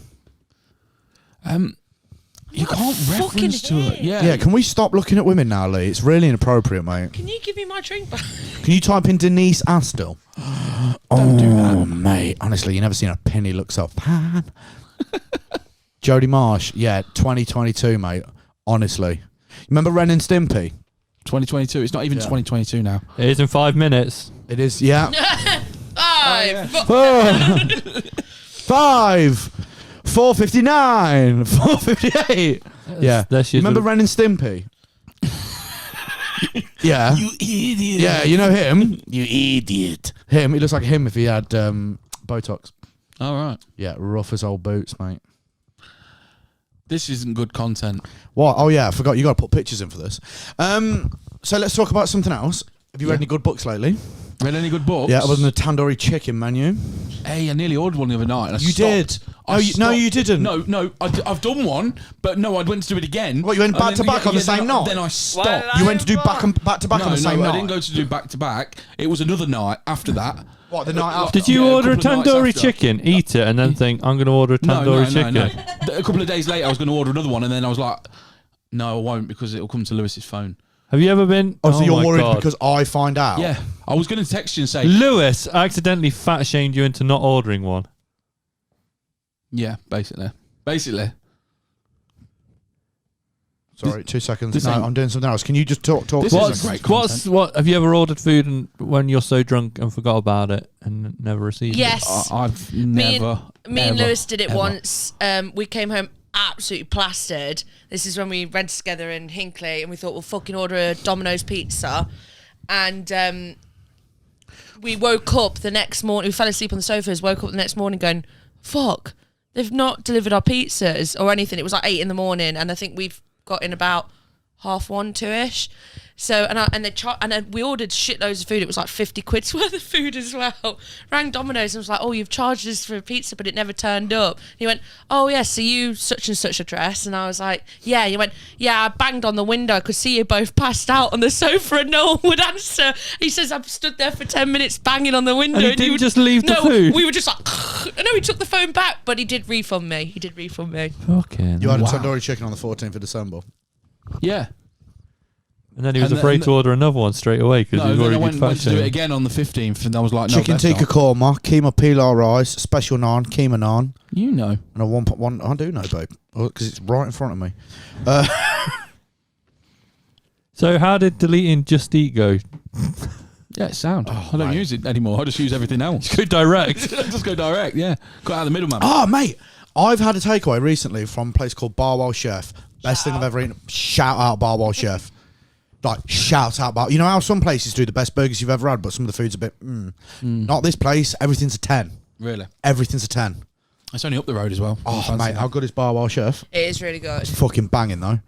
You can't reference to it. Yeah. Yeah, can we stop looking at women now, Lee? It's really inappropriate, mate. Can you give me my drink back? Can you type in Denise Astle? Don't do that. Oh, mate. Honestly, you never seen a penny look so pan. Jodie Marsh. Yeah, 2022, mate. Honestly. Remember Ren and Stimpy? 2022. It's not even 2022 now. It is in 5 minutes. It is, yeah. Five. 4:59. 4:58. Yeah. That's your Remember Ren and Stimpy? Yeah. You idiot. Yeah, you know him. You idiot. Him. He looks like him if he had Botox. All right. Yeah, rough as old boots, mate. This isn't good content. What? Oh yeah, I forgot. You got to put pictures in for this. So let's talk about something else. Have you read any good books lately? Read any good books? Yeah, other than the tandoori chicken menu. Hey, I nearly ordered one the other night. And I You stopped. did. No, you didn't. No, I've done one, but no, I went to do it again. What, you went back to back on the same night? Then I stopped. You went to do back to back on the same I night. didn't go to do back to back. It was another night after that. What, the night after? Did you Yeah, a order a couple of nights tandoori after. chicken, eat it, and then think, I'm going to order a tandoori chicken? A couple of days later, I was going to order another one, and then I was like, no, I won't, because it'll come to Lewis's phone. Have you ever been... Oh, so you're my worried God. because I find out? Yeah, I was going to text you and say, Lewis accidentally fat-shamed you into not ordering one. yeah, basically. Sorry, 2 seconds. this No, ain't- I'm doing something else. Can you just talk? This to is me? great content. Have you ever ordered food and when you're so drunk and forgot about it and never received it? Yes. I've Me never. and Lewis did it ever. once. We came home absolutely plastered. This is when we rented together in Hinckley, and we thought we'll fucking order a Domino's pizza. And we woke up the next morning. We fell asleep on the sofas. Woke up the next morning going, "Fuck, they've not delivered our pizzas or anything." It was like 8 in the morning, and I think we've got in about 1:30, 2ish. So and we ordered shitloads of food. It was like 50 quid's worth of food as well. Rang Domino's and was like, "Oh, you've charged us for a pizza, but it never turned up." And he went, "Oh yes, so you such and such address?" And I was like, "Yeah." He went, "Yeah, I banged on the window. I could see you both passed out on the sofa, and no one would answer." He says, "I've stood there for 10 minutes banging on the window." And you didn't just leave the no, food? we were just like, no, he took the phone back, but he did refund me. Fucking. You had Wow. a tandoori chicken on the 14th of December. Yeah. And then he was And afraid then- to order another one straight away because No, he was then I already went to do it fat-shamed. again on the 15th, and I was like, no, Chicken that's tikka not. korma, keema pilau rice, special naan, keema naan, You know. and a 1.1. I do know, babe, because it's right in front of me. So how did deleting Just Eat go? Yeah, it's sound. I don't mate. use it anymore. I just use everything else. Go direct. Just go direct, yeah. Cut out the middleman. Oh, mate, I've had a takeaway recently from a place called Barwell Chef. Best thing I've ever eaten. Shout out Barwell Chef. Like, shout out Barwell. You know how some places do the best burgers you've ever had, but some of the food's a bit, Not this place. Everything's a 10. Really? Everything's a 10. It's only up the road as well. Oh, Fancy mate, that. how good is Barwell Chef? It is really good. It's fucking banging, though.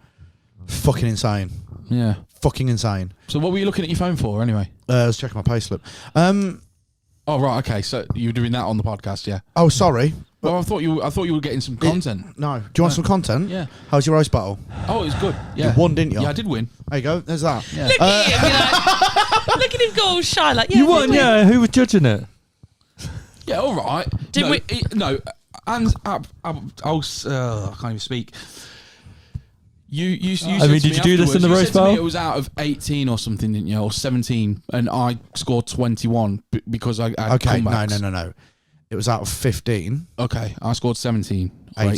Fucking insane. Yeah. Fucking insane. So what were you looking at your phone for anyway? I was checking my payslip. Oh right, okay. So you were doing that on the podcast, yeah. Oh, sorry. Well, I thought you were getting some content. No. Do you want some content? Yeah. How's your roast battle? Oh, it was good. Yeah. You won, didn't you? Yeah, I did win. There you go. There's that. Yeah. Look at him, you're like, look at him go all shy, like, yeah, You won, we win. yeah. Who was judging it? Yeah, all right. Did no, we- no, and I can't even speak. You said I mean, to did me you do this in afterwards, the you roast said to me battle? It was out of 18 or something, didn't you? Or 17, and I scored 21 because I had Okay. comebacks. No. It was out of 15. Okay, I scored 17 or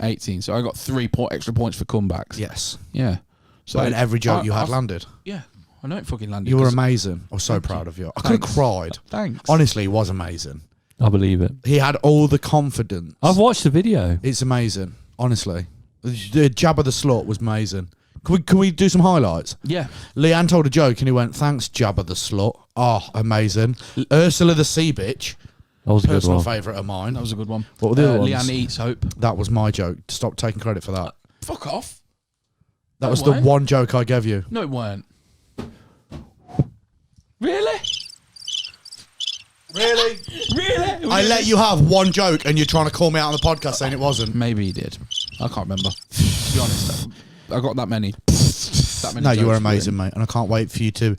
18. So I got 3 extra points for comebacks. Yes. Yeah. So But in every joke you had I've- landed. Yeah, I know it fucking landed. You were 'cause- amazing. I was so Thank proud you. of you. I could have Thanks. cried. Thanks. Honestly, it was amazing. I believe it. He had all the confidence. I've watched the video. It's amazing. Honestly. The Jabba the Slut was amazing. Can we do some highlights? Yeah. Leanne told a joke and he went, "Thanks, Jabba the Slut." Oh, amazing. Ursula the Sea Bitch. That was a good personal one. favourite of mine. That was a good one. What were the other ones? Leanne eats hope. That was my joke. Stop taking credit for that. Fuck off. That No, was it the weren't. one joke I gave you. No, it weren't. Really? Really? Really? I let you have one joke and you're trying to call me out on the podcast saying it wasn't. Maybe he did. I can't remember. To be honest, I got that many. No, you jokes were were amazing, in. mate. And I can't wait for you to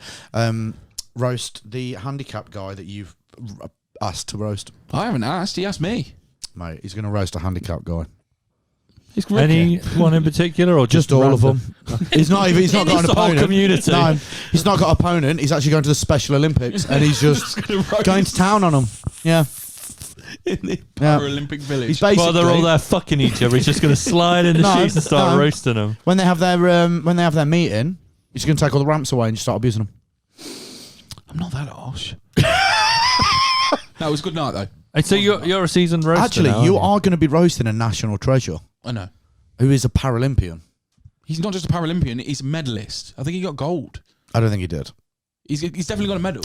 roast the handicapped guy that you've asked to roast. I haven't asked. He asked me. Mate, he's going to roast a handicapped guy. He's Ricky. Anyone in particular, or Just all of random? them. He's not even. He's not got an the whole opponent. community. No, he's not got an opponent. He's actually going to the Special Olympics, and he's just going to town on them. Yeah, in the Yeah. Paralympic Village. he's basically While they're all there fucking each other, he's just going to slide in the No, sheets and start no. roasting them. when they have their meeting. He's going to take all the ramps away and just start abusing them. I'm not that harsh. No, it was a good night though. Hey, so you're a seasoned roaster Actually, now, you aren't are going to be roasting a national treasure I know. who is a Paralympian. He's not just a Paralympian. He's a medalist. I think he got gold. I don't think he did. He's definitely got a medal.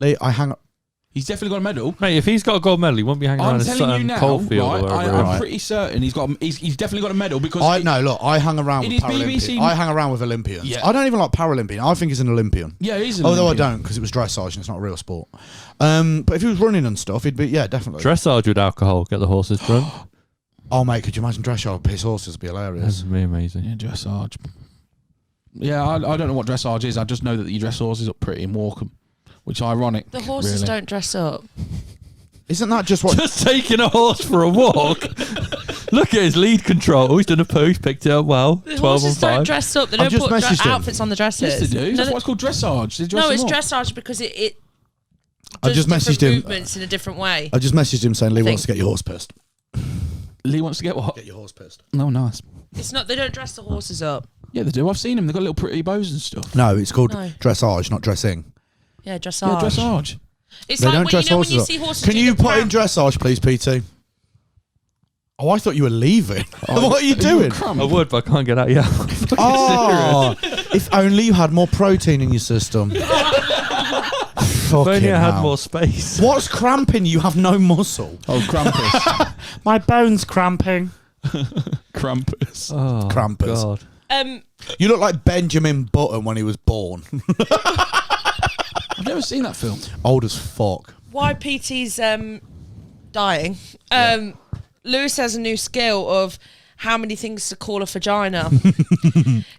Lee, I hang up. He's definitely got a medal. Mate, if he's got a gold medal, he won't be hanging I'm around a telling you certain now, coalfield right? or wherever. I'm Right. pretty certain he's definitely got a medal because I hang around in with his BBC Paralympians. I hang around with Olympians. Yeah. I don't even like Paralympian. I think he's an Olympian. yeah, he's an Although Olympian. I don't, because it was dressage and it's not a real sport. But if he was running and stuff, he'd be, yeah, definitely. Dressage with alcohol, get the horses drunk. Oh, mate, could you imagine dressage piss horses? Would be hilarious. That'd be amazing. Yeah, dressage. Yeah, I don't know what dressage is. I just know that you dress horses up pretty and walk them, which is ironic. The horses really. don't dress up. Isn't that just what... Just taking a horse for a walk. Look at his lead control. He's done a poo. He's picked it up well. The 12 horses on don't 5. dress up. They I've don't just put messaged him. outfits on the dresses. Yes, they do. No, That's why it's called dressage. They dress no, them it's up. dressage because it I does just messaged different him. movements in a different way. I just messaged him saying Lee think. wants to get your horse pissed. Lee wants to get what? Get your horse pissed. No, nice. It's not. They don't dress the horses up. Yeah, they do. I've seen them. They've got little pretty bows and stuff. No, it's called No. dressage, not dressing. Yeah, dressage. Yeah, dressage. It's They like don't when, dress you know, when horses you up. see horses. Can do you the put in pram- dressage, please, PT? Oh, I thought you were leaving. What are you doing? I would, but I can't get out yet. Oh, if only you had more protein in your system. If Fucking only I had hell. more space. What's cramping? You have no muscle. Oh, Krampus. My bone's cramping. Krampus. Oh, Krampus. God. You look like Benjamin Button when he was born. I've never seen that film. Old as fuck. Why PT's dying? Lewis has a new skill of how many things to call a vagina.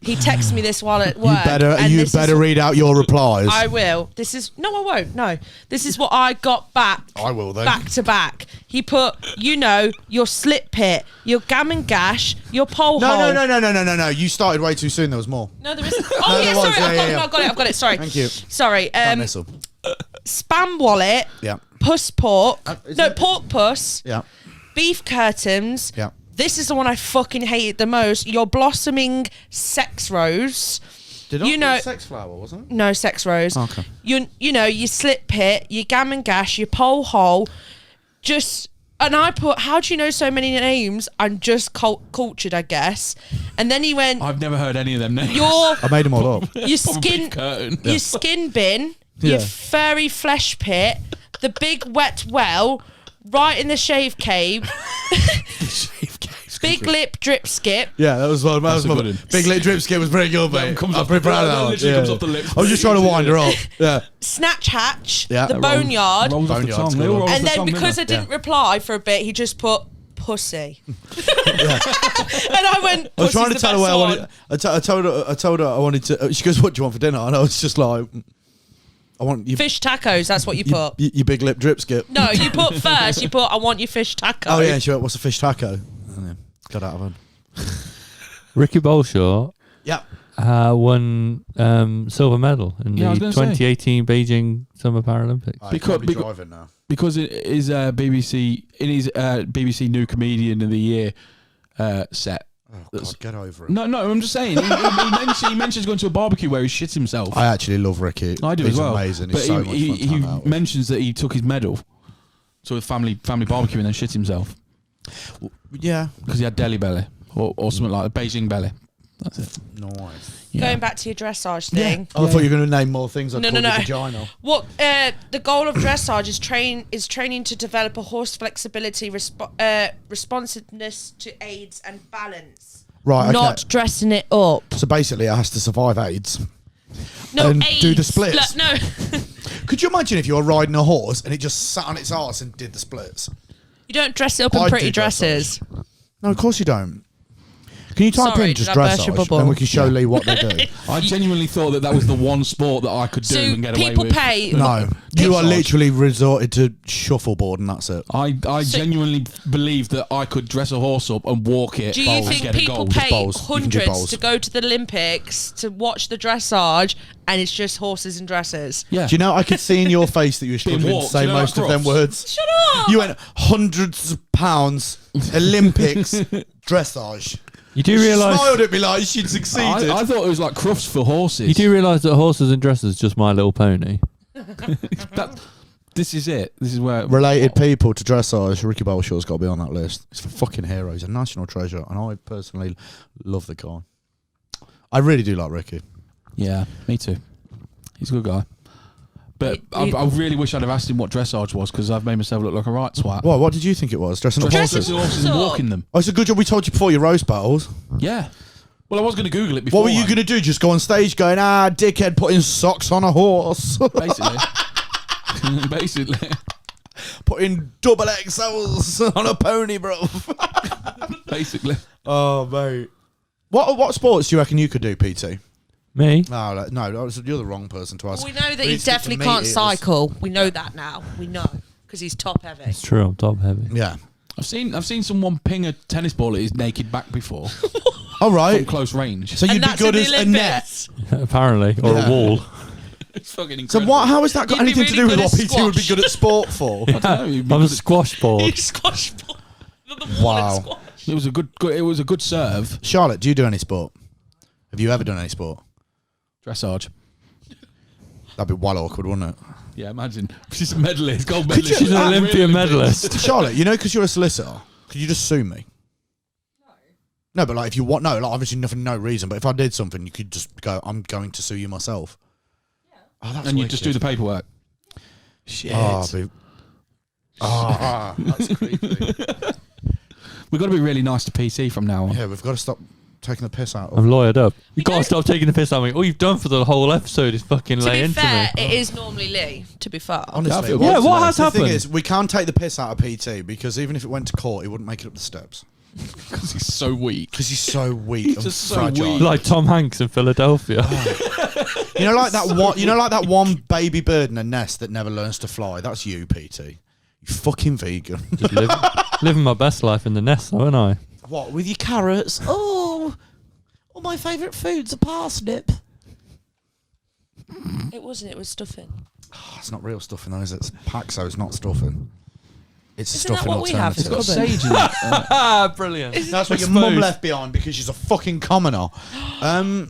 He texts me this while at work. and You this better is- read out your replies. I will. This is no, I won't. No, this is what I got back. I will then. Back to back. He put, your slit pit, your gammon gash, your pole hole. No. You started way too soon. There was more. No, there isn't. Oh No, yeah, there was. sorry. Yeah. I've got it. Sorry. Thank you. Sorry. Don't miss 'em. Spam wallet. Yeah. Puss pork. is No, it- pork puss. Yeah. Beef curtains. Yeah. This is the one I fucking hated the most. Your blossoming sex rose. You know, sex flower, wasn't it? no sex rose. Okay. Your slit pit, your gammon gash, your pole hole. And I put, how do you know so many names? I'm just cultured, I guess. And then he went, I've never heard any of them names. your I made them all up. your skin, curtain. your skin bin, your furry flesh pit, the big wet well, right in the shave cave, big lip drip skip. Yeah, that was one. That was a my good one. Big Lip Drip Skip was pretty good, mate. comes I'm off- pretty proud of that that one. literally comes off the lips. I was just trying to wind her up. Yeah. Snatch hatch, Yeah. the That boneyard, Rolls off the Boneyard's tongue. good They all one. roll off and the then tongue, because I didn't didn't reply for a bit, he just put pussy. And I went. I was trying to "Pussy's tell her the what I best wanted. I told her I wanted to. She goes, "What do you want for dinner?" And I was just like, "I want you, one. Fish tacos. That's what you put. you Big Lip Drip Skip." No, you put first. You put. I want your fish taco. Oh yeah, and she went, "What's a fish taco?" And then got out of her. Ricky Bolshaw Yeah. won silver medal in Yeah, I was the gonna say. 2018 Beijing Summer Paralympics. Because- be because- driving now. Because it is BBC in his BBC New Comedian of the Year set. Oh God, get over it. No, I'm just saying. He mentions going to a barbecue where he shits himself. I actually love Ricky. I do He's as well. amazing. But He's so much fun to he hang out with. mentions that he took his medal to a family barbecue and then shit himself Yeah. because he had deli belly or something like a Beijing belly. That's it. Nice. Yeah. Going back to your dressage thing. Oh, I thought you were going to name more things. I'd No, call no, it no. vagina. What the goal of dressage is training to develop a horse flexibility, responsiveness to aids, and balance. Right, okay. Not dressing it up. So basically, it has to survive AIDS. No, And aids. do the splits. No. Could you imagine if you were riding a horse and it just sat on its arse and did the splits? You don't dress it up in I'd pretty do dressage. dresses. No, of course you don't. Can you type Sorry, in just did I burst your dressage bubble? and we can show Lee what they do? I genuinely thought that was the one sport that I could do So and get away people with. pay. No, you are Dressage. literally resorted to shuffleboard and that's it. I genuinely believe that I could dress a horse up and walk it. Do you and think get a people goal. pay bowls. You can do hundreds bowls. to go to the Olympics to watch the dressage, and it's just horses and dresses? Yeah. Do you know, I could see in your face that you were struggling to walked, say you know, most like of them Crofts. words. Shut up! You went hundreds of pounds, Olympics, dressage. You do She realise smiled at me like she'd succeeded. I thought it was like Crufts for horses. you do realise that horses and dresses is just My Little Pony. This is it. This is where Related people to dressage, Ricky Bolshaw's got to be on that list. He's a fucking hero. He's a national treasure, and I personally love the guy. I really do like Ricky. Yeah, me too. He's a good guy. But I really wish I'd have asked him what dressage was, because I've made myself look like a right twat. What did you think it was? Dressing up Dressing horses? horses and walking them. Oh, it's a good job we told you before your roast battles. Yeah. Well, I was going to Google it before. What were you going to do? Just go on stage going, dickhead putting socks on a horse. Basically. Basically. Putting double XLs on a pony, bro. Basically. Oh, mate. What sports do you reckon you could do, PT? Me? No, you're the wrong person to ask. Well, we know that We he need to get definitely the can't meat eaters. cycle. We know that now. We know because he's top heavy. It's true, I'm top heavy. Yeah. I've seen someone ping a tennis ball at his naked back before All from right. close range. So you'd And be that's good in as the a net. Olympics. Apparently. Or Yeah. a wall. It's fucking So incredible. how has that got You'd be anything to really do with good what at PT would be squash. good at sport for? I don't know, you'd be I'm a good at- squash board. You squash ball. The Wow. wow. Squash. It was a good serve. Charlotte, do you do any sport? Have you ever done any sport? Dressage. That'd be well awkward, wouldn't it? Yeah, imagine. She's a medalist, gold medalist. She's an Really Olympian good. medalist. Charlotte, you know, because you're a solicitor, could you just sue me? No, but like if you want, no, like obviously nothing, no reason. But if I did something, you could just go, I'm going to sue you myself. Yeah. Oh, that's And you just do wicked. the paperwork. Shit. That's creepy. We've got to be really nice to PT from now on. Yeah, we've got to stop taking the piss out of. I'm lawyered up. You got to stop taking the piss out of me. All you've done for the whole episode is fucking To lay be into fair, me. it is normally Lee. To be fair, Honestly, I feel Yeah, what has the happened? thing is, we can't take the piss out of PT because even if it went to court, he wouldn't make it up the steps Because he's so weak. because he's so weak and just so fragile. weak. Like Tom Hanks in Philadelphia. You know, like that one. You know, like that one baby bird in a nest that never learns to fly. That's you, PT. You fucking vegan. Just living my best life in the nest, though, aren't I? What with your carrots? Oh, all my favourite food's a parsnip. it wasn't. It was stuffing. Oh, it's not real stuffing, though, is it? It's Paxo, it's not stuffing. It's a Isn't that stuffing what we have? alternative. It's got Sage in it. Ah, brilliant. That's what your mum left behind because she's a fucking commoner.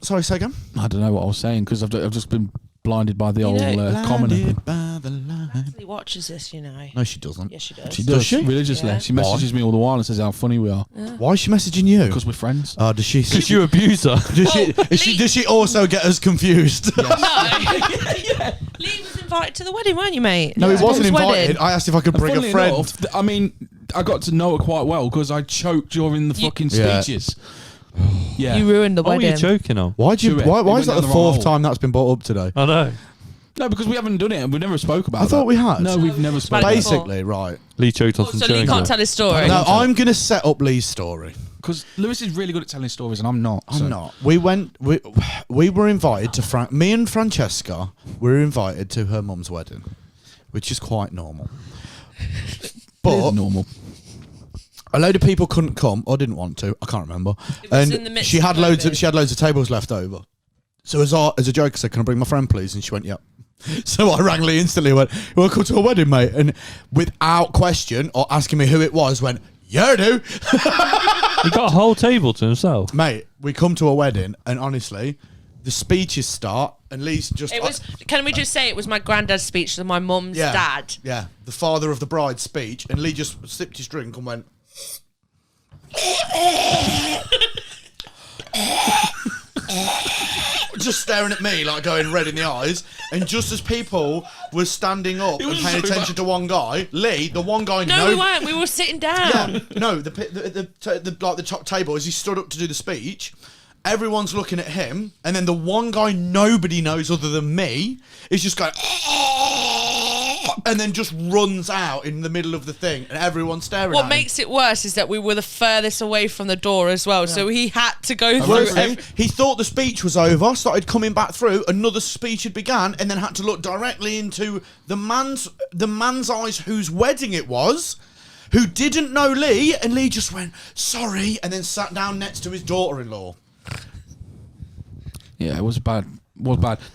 Sorry, say again. I don't know what I was saying because I've just been blinded by the old commoner thing. Blinded by the light. He watches this, you know. No, she doesn't. Yes, she does. She does, Does she? religiously. Yeah. She messages me all the while and says how funny we are Why is she messaging you? because we're friends. Does she? Because you abuse her. Does she also get us confused? Lee was invited to the wedding, weren't you, mate? No, he wasn't Tom's invited. wedding. I asked if I could bring Funnily a friend. enough, I mean, I got to know her quite well because I choked during the fucking Yeah. speeches. Yeah. You ruined the What were you wedding. choking on? Why do you? Do it. Why It is went that down the the wrong fourth hole. time that's been brought up today? I know. No, because we haven't done it and we never spoke about it. I thought we had. No, we've never spoken about it. Basically, right. Lee choked on Oh, some so Lee chewing can't gum. tell his story. No, I'm going to set up Lee's story. Because Lewis is really good at telling stories and I'm not. I'm not. We were invited to me and Francesca were invited to her mum's wedding, which is quite normal. But normal. a load of people couldn't come or didn't want to. I can't remember. It was And in the midst she of had loads of COVID. tables left over. So as a joke, I said, "Can I bring my friend, please?" And she went, "Yep." So I rang Lee instantly. Went, "Welcome to a wedding, mate." And without question or asking me who it was, went, "Yeah, I do." He got a whole table to himself. Mate, we come to a wedding, and honestly, the speeches start, and Lee's just. It was. Can we just say it was my granddad's speech to my mum's Yeah. dad? Yeah, the father of the bride's speech, and Lee just sipped his drink and went. just staring at me, like going red in the eyes. And just as people were standing up and paying attention to one guy, Lee, the one guy. No, we weren't. We were sitting down. Yeah, no, the top table as he stood up to do the speech. Everyone's looking at him, and then the one guy nobody knows other than me is just going, and then just runs out in the middle of the thing, and everyone's staring at What him. makes it worse is that we were the furthest away from the door as well, so he had to go through. He thought the speech was over, started coming back through, another speech had begun, and then had to look directly into the man's eyes whose wedding it was, who didn't know Lee, and Lee just went, sorry, and then sat down next to his daughter-in-law. Yeah, it was bad.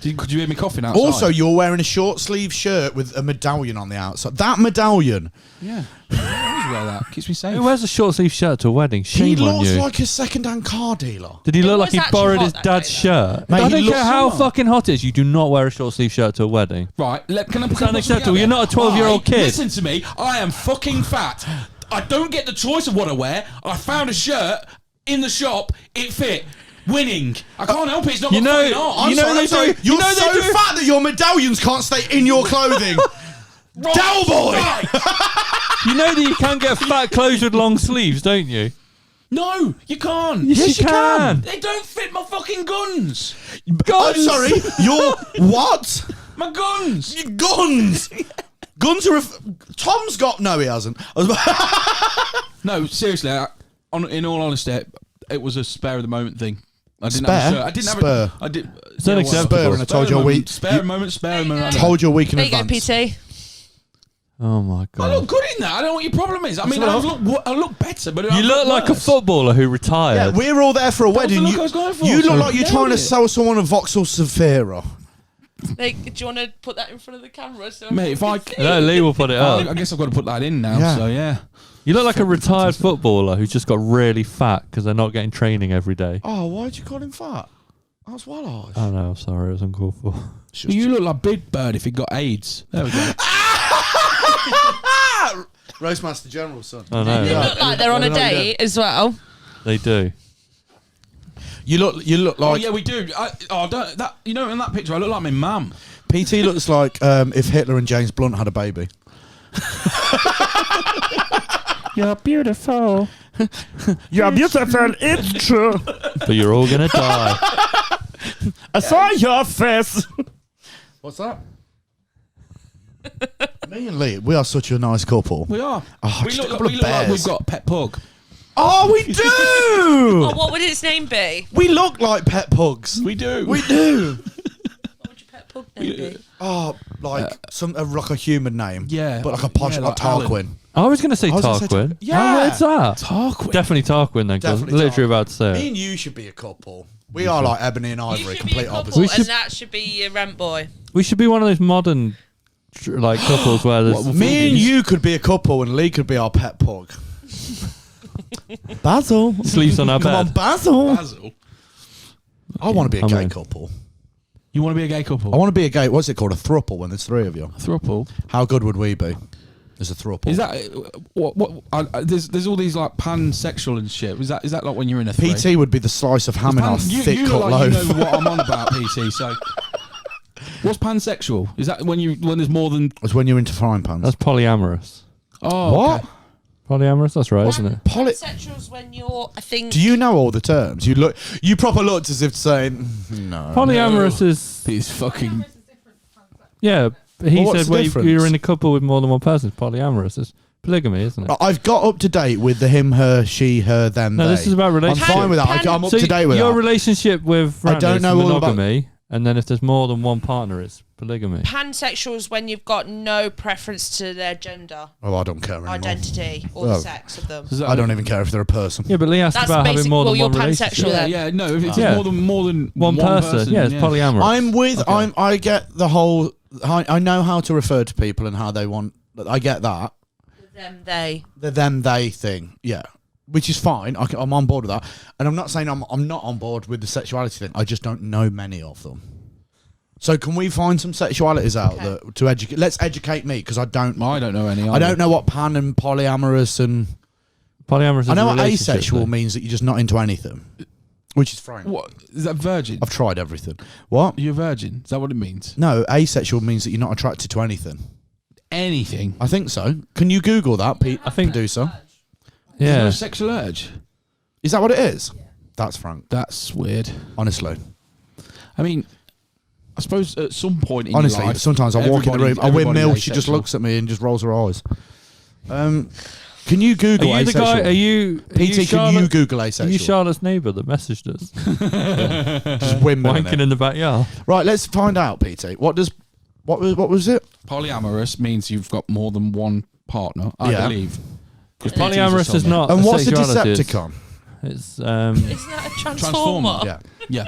Could you hear me coughing outside? Also, you're wearing a short sleeve shirt with a medallion on the outside. That medallion. Yeah. I always wear that. Keeps me safe. Who wears a short sleeve shirt to a wedding? He Shame on looks you. like a second-hand car dealer. Did he It look like was he actually borrowed hot his that dad's day, shirt? Mate, I he don't looks care how summer. fucking hot it is. You do not wear a short sleeve shirt to a wedding. Right, can I put unacceptable. something out You're there? not a 12-year-old kid. Listen to me. I am fucking fat. I don't get the choice of what I wear. I found a shirt in the shop. It fit. Winning. I can't help it. It's not You my know- fucking art. I'm You know sorry, they I'm sorry. do- You're you know they so do- fat that your medallions can't stay in your clothing. Right, Cowboy! right. You know that you can get fat clothes with long sleeves, don't you? No, you can't. Yes, you can. They don't fit my fucking guns. I'm sorry. Your what? My guns. Your guns. Guns are. Tom's got. No, he hasn't. No, seriously. In all honesty, it was a spare of the moment thing. I didn't have a Spare? shirt. I didn't have Spur. a. I did. It's unacceptable. Spur, and I told you a week. Spare a moment. Spare a moment. Told you a week in There you go, advance. PT. Oh my I god. look good in that. I don't know what your problem is. I mean, I look better, but You look like a football. footballer who Yeah, retired. we're all there for a was the wedding. look I was going for, You so look like you're nailed trying to it. sell someone a Vauxhall Zafira. Like, do you want to put that in front of the camera? So Mate, if I No, Lee will put it up. I guess I've got to put that in now. Yeah. So yeah. You look like a retired footballer who's just got really fat because they're not getting training every day. Oh, why'd you call him fat? That's well harsh. Oh no, sorry, it was uncalled for. You look like Big Bird if he got AIDS. There we go. Roastmaster General, son. I know. They look like they're on a date as well. They do. You look Oh like yeah, we do. In that picture, I look like my mum. PT looks like if Hitler and James Blunt had a baby. You're beautiful. You're beautiful, it's true. But you're all gonna die. I saw your face. What's that? Me and Lee, we are such a nice couple. We are. Oh, we just a look, couple we of look like bears. we've got a pet pug. Oh, we do. Oh, what would its name be? We look like pet pugs. We do. We do. What would your pet pug name be? Oh, like like a human name. Yeah, but like a posh, yeah, like like Alan. Tarquin. I was gonna say I was gonna say Tarquin. Yeah. Oh, where's that? Tarquin. Definitely Tarquin then, 'cause Definitely literally Tarquin. about to say Me it. and you should be a couple. We are like ebony and You ivory, should be a complete couple, opposite. We should- and that should be your rent boy. We should be one of those modern couples where there's Me and you could be a couple, and Lee could be our pet pug. Basil, sleeps on our come on, bed. Basil. Basil. I want to be a I'm gay in. couple. You want to be a gay couple? I want to be a gay. What's it called? A thruple when there's three of you. throuple. How good would we be as a thruple? Is that there's all these like pansexual and shit? Is that like when you're in a three? PT would be the slice of ham in our you thick look cut like loaf. you know what I'm on about, PT. So, what's pansexual? Is that when there's more than? It's when you're into frying pans. That's polyamorous. Oh, what? okay. Polyamorous, that's right, isn't it? Pansexual's when you're, I think. Do you know all the terms? You proper looked as if saying no. Polyamorous is He's fucking. yeah. He Well, what's said the when difference? you're in a couple with more than one person, it's polyamorous. It's polygamy, isn't it? I've got up to date with the him, her, she, her, them, No, they. this is about I'm relationship. fine with that. I'm up to date with your that. relationship with I Randy don't is know all about- monogamy, and then if there's more than one partner, it's polygamy. Pansexual's when you've got no preference to their gender, Oh, I don't care anymore. identity, or Oh. the sex of them. I don't even care if they're a person. Yeah, but Lee asked That's about having basic- more well, than you're one relationship. pansexual then. Yeah, no. If it's Yeah. more than One person, yeah, it's polyamorous. I'm with. Okay. I get the whole. I know how to refer to people and how they want. I get that. Them, they. The them they thing. Yeah. Which is fine. I'm on board with that. And I'm not saying I'm not on board with the sexuality thing. I just don't know many of them. So can we find some sexualities out that to educate? Let's educate me because I don't I don't know any. I don't know what pan and polyamorous and Polyamorous is I know a what relationship asexual thing. means that you're just not into anything. which is frank. What is that? Virgin? I've tried everything. What? You're a virgin. Is that what it means? No, asexual means that you're not attracted to anything. Anything. I think so. Can you Google that, Pete? I think- Producer. There's no Yeah. sexual urge. Is that what it is? That's frank. That's weird. Honestly. I mean, I suppose at some point in Honestly, your life, sometimes I walk in the room, I win everybody's milk, she just asexual. looks at me and just rolls her eyes. Can you Google Are you the asexual? guy? Are you PT, can you Charlotte- Google Are asexual? you Charlotte's neighbour that messaged us? Just windmilling Wanking it. in the backyard. Right, let's find out, PT. What was it? Polyamorous means you've got more than one partner, I Yeah. believe. 'Cause Polyamorous PT's is not. And what's a sexuality, it's- Decepticon? It's Isn't that a transformer? Transformer. Yeah.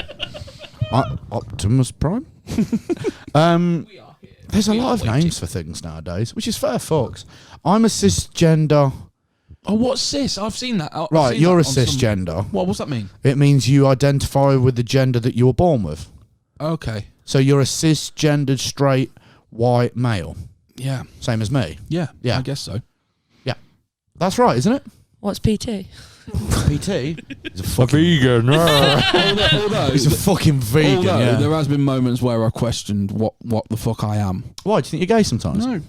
Optimus Prime. There's a lot of names for things nowadays, which is fair fucks. I'm a cisgender. Oh, what's cis? I've seen that. I've Right, seen you're a that on some- cisgender. What's that mean? It means you identify with the gender that you were born with. Okay. So you're a cisgendered straight white male, Yeah. same as me. Yeah. Yeah. I guess so. Yeah, that's right, isn't it? What's PT? PT. He's a a fucking. vegan. Although, He's a fucking vegan. although Yeah. there has been moments where I questioned what the fuck I am. Why do you think you're gay sometimes? No.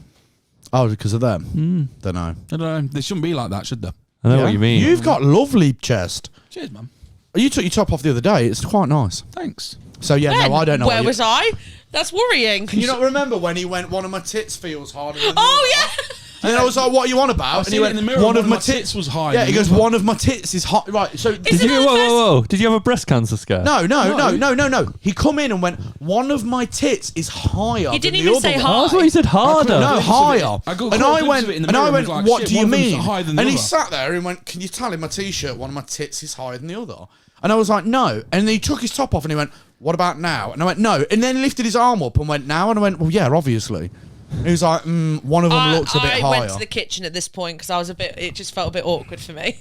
Oh, because of them. Don't know. I don't know. They shouldn't be like that, should they? I know Yeah. what you mean. You've got lovely chest. Cheers, man. You took your top off the other day. It's quite nice. Thanks. So yeah, no, I don't know. Where what was I? That's worrying. Can you not remember when he went? One of my tits feels harder than the Oh other?" yeah. And then I was like, "What are you on about?" I've And he seen it went, in the mirror. "One of my tits was high. Yeah, he goes, "One of my tits is hot." Right. So Did you? Whoa! Did you have a breast cancer scare? no. He come in and went, "One of my tits is higher." He didn't than the even other say one." high. Oh, that's what you said. Harder. No, higher. I got and caught I glimpse went, of it in the and I mirror went, and was like, "What shit, do you one of them's mean?" higher than the And he other. sat there and went, "Can you tell in my t-shirt one of my tits is higher than the other?" And I was like, "No." And then he took his top off and he went, "What about now?" And I went, "No." And then he lifted his arm up and went, "Now?" And I went, "Well, yeah, obviously." And he was like, "One of them looks a bit I higher." went to the kitchen at this point because I was it just felt a bit awkward for me.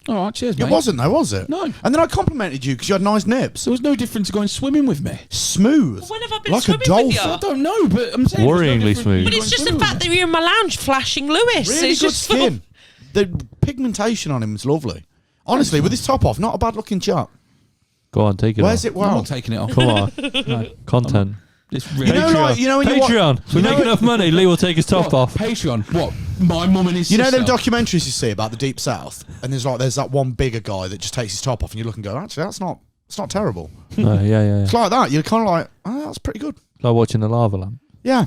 All right, cheers, It mate. wasn't though, was it? No. And then I complimented you because you had nice nips. There was no difference to going swimming with me. Smooth. When have I been like a swimming with dolphin. you? I don't know, but I'm saying Worryingly smooth. But it's just the fact that you're in my lounge flashing Lewis. Really It's good just skin. The pigmentation on him is lovely. Honestly, with his top off, not a bad looking chap. Go on, take it. Where's off. it? I'm Well, not taking it off. Come on. Content. It's really You know, like, you know when you watch, Patreon. If we make enough money, Lee will take his top off. Patreon. What? My mum and his you know sister. them documentaries you see about the Deep South, and there's that one bigger guy that just takes his top off, and you look and go, actually, it's not terrible. No, yeah. It's like that. You're kind of like, oh, that's pretty good. Like watching the lava lamp. Yeah.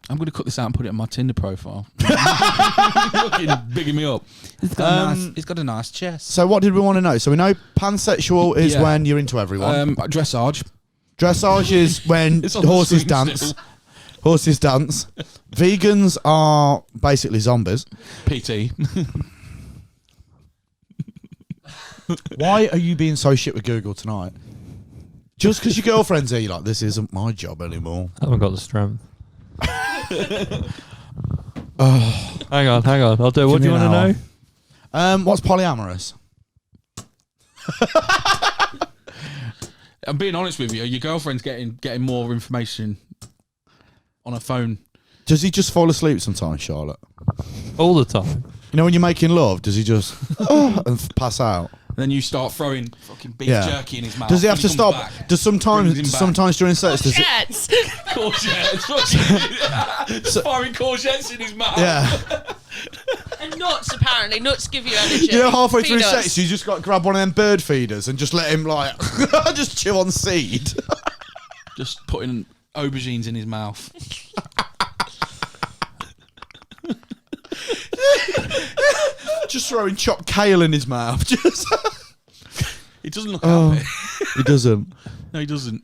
I'm going to cut this out and put it on my Tinder profile. Fucking bigging me up. It's got a nice chest. So what did we want to know? So we know pansexual is Yeah. when you're into everyone. Dressage. Dressage is when It's on the horses screen dance. still. Horses dance. Vegans are basically zombies. PT. Why are you being so shit with Google tonight? Just because your girlfriend's here, you're like, this isn't my job anymore. I haven't got the strength. Hang on. I'll do it. What do Give you me want an to hour. know? What's polyamorous? I'm being honest with you. Your girlfriend's getting more information on her phone. Does he just fall asleep sometimes, Charlotte? All the time. You know when you're making love, does he just and pass out? Then you start throwing fucking beef Yeah. jerky in his mouth. Does he have and to comes stop? back. Does Brings him sometimes back. during sex? Does it? Courgettes. Courgettes. Firing courgettes in his mouth. Yeah. And nuts, apparently. Nuts give you energy. You know, halfway through Peanuts. sex, you just got to grab one of them bird feeders and just let him like just chew on seed. Just putting aubergines in his mouth. Just throwing chopped kale in his mouth. Just He doesn't look happy. he doesn't. No, he doesn't.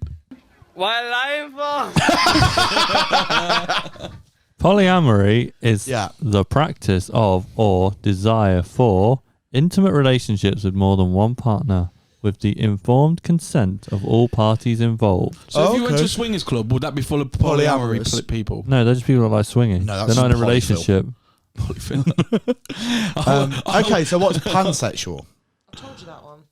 Polyamory is Yeah. the practice of or desire for intimate relationships with more than one partner with the informed consent of all parties involved. So if you went okay. to a swingers club, would that be full of polyamory Polyamorous. people? No, they're just people that like swinging. No, that's they're not in a just polyphil. relationship. Okay, so what's pansexual? I told you that one.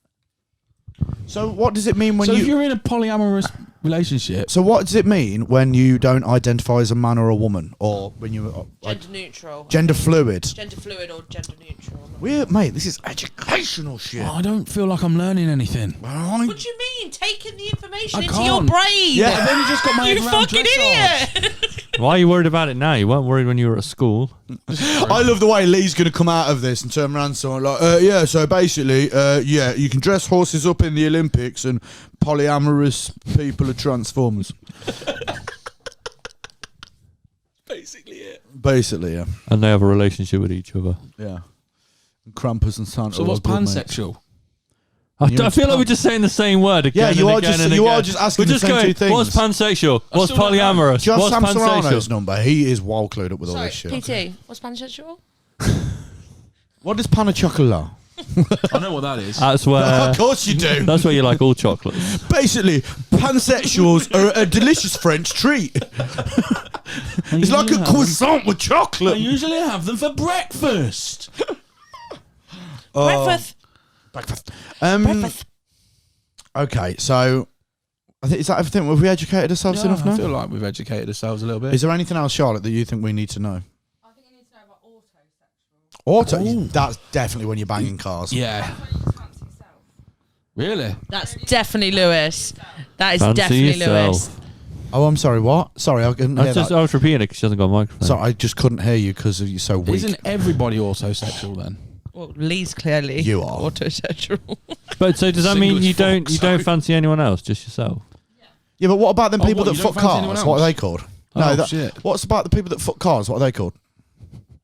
So what does it mean when So you? if you're in a polyamorous relationship. So what does it mean when you don't identify as a man or a woman, or when you Gender neutral. gender fluid? Gender fluid or gender neutral. Weird, mate. This is educational shit. I don't feel like I'm learning anything. What do you mean? Taking the information I into can't. your brain. Yeah. I've only just got my You head around fucking dressage. idiot. Why are you worried about it now? You weren't worried when you were at school. I love the way Lee's going to come out of this and turn around to someone like, yeah, so basically, yeah, you can dress horses up in the Olympics and polyamorous people are transformers. Basically, yeah. And they have a relationship with each other. Yeah. Krampus and Santa. So what's are good mates. pansexual? I feel like we're just saying the same word again. Yeah, you and are again just- and you again. are just asking We're the just same going, two things. What's pansexual? What's still don't know. polyamorous? Do you have What's Sam Serrano's pansexual? number? He is well clued up with all Sorry, this shit. PT. What's pansexual? What is panna chocolate? I know what that is. That's where. of course you do. That's where you like all chocolates. Basically, pansexuals are a delicious French treat. It's like a croissant with I chocolate. usually have them for breakfast. Breakfast. Breakfast. Breakfast. Okay, so I think is that everything? Have we educated ourselves enough I now? feel like we've educated ourselves a little bit. Is there anything else, Charlotte, that you think we need to know? I think you need to know about autosexual. Ooh. That's definitely when you're banging cars. Yeah. Really? That's definitely Lewis. That is Fancy definitely yourself. Lewis. Oh, I'm sorry. What? Sorry, I couldn't hear that. I was repeating it because she hasn't got a microphone. Sorry, I just couldn't hear you because you're so weak. Isn't everybody also sexual then? Well, Lee's clearly You are. autosexual. But so does that Single mean as you fuck, don't sorry. fancy anyone else, just yourself? Yeah, but what about them Oh, people what, that you don't fuck fancy anyone cars? What are else? they called? Oh, shit. What's about the people that fuck cars? What are they called?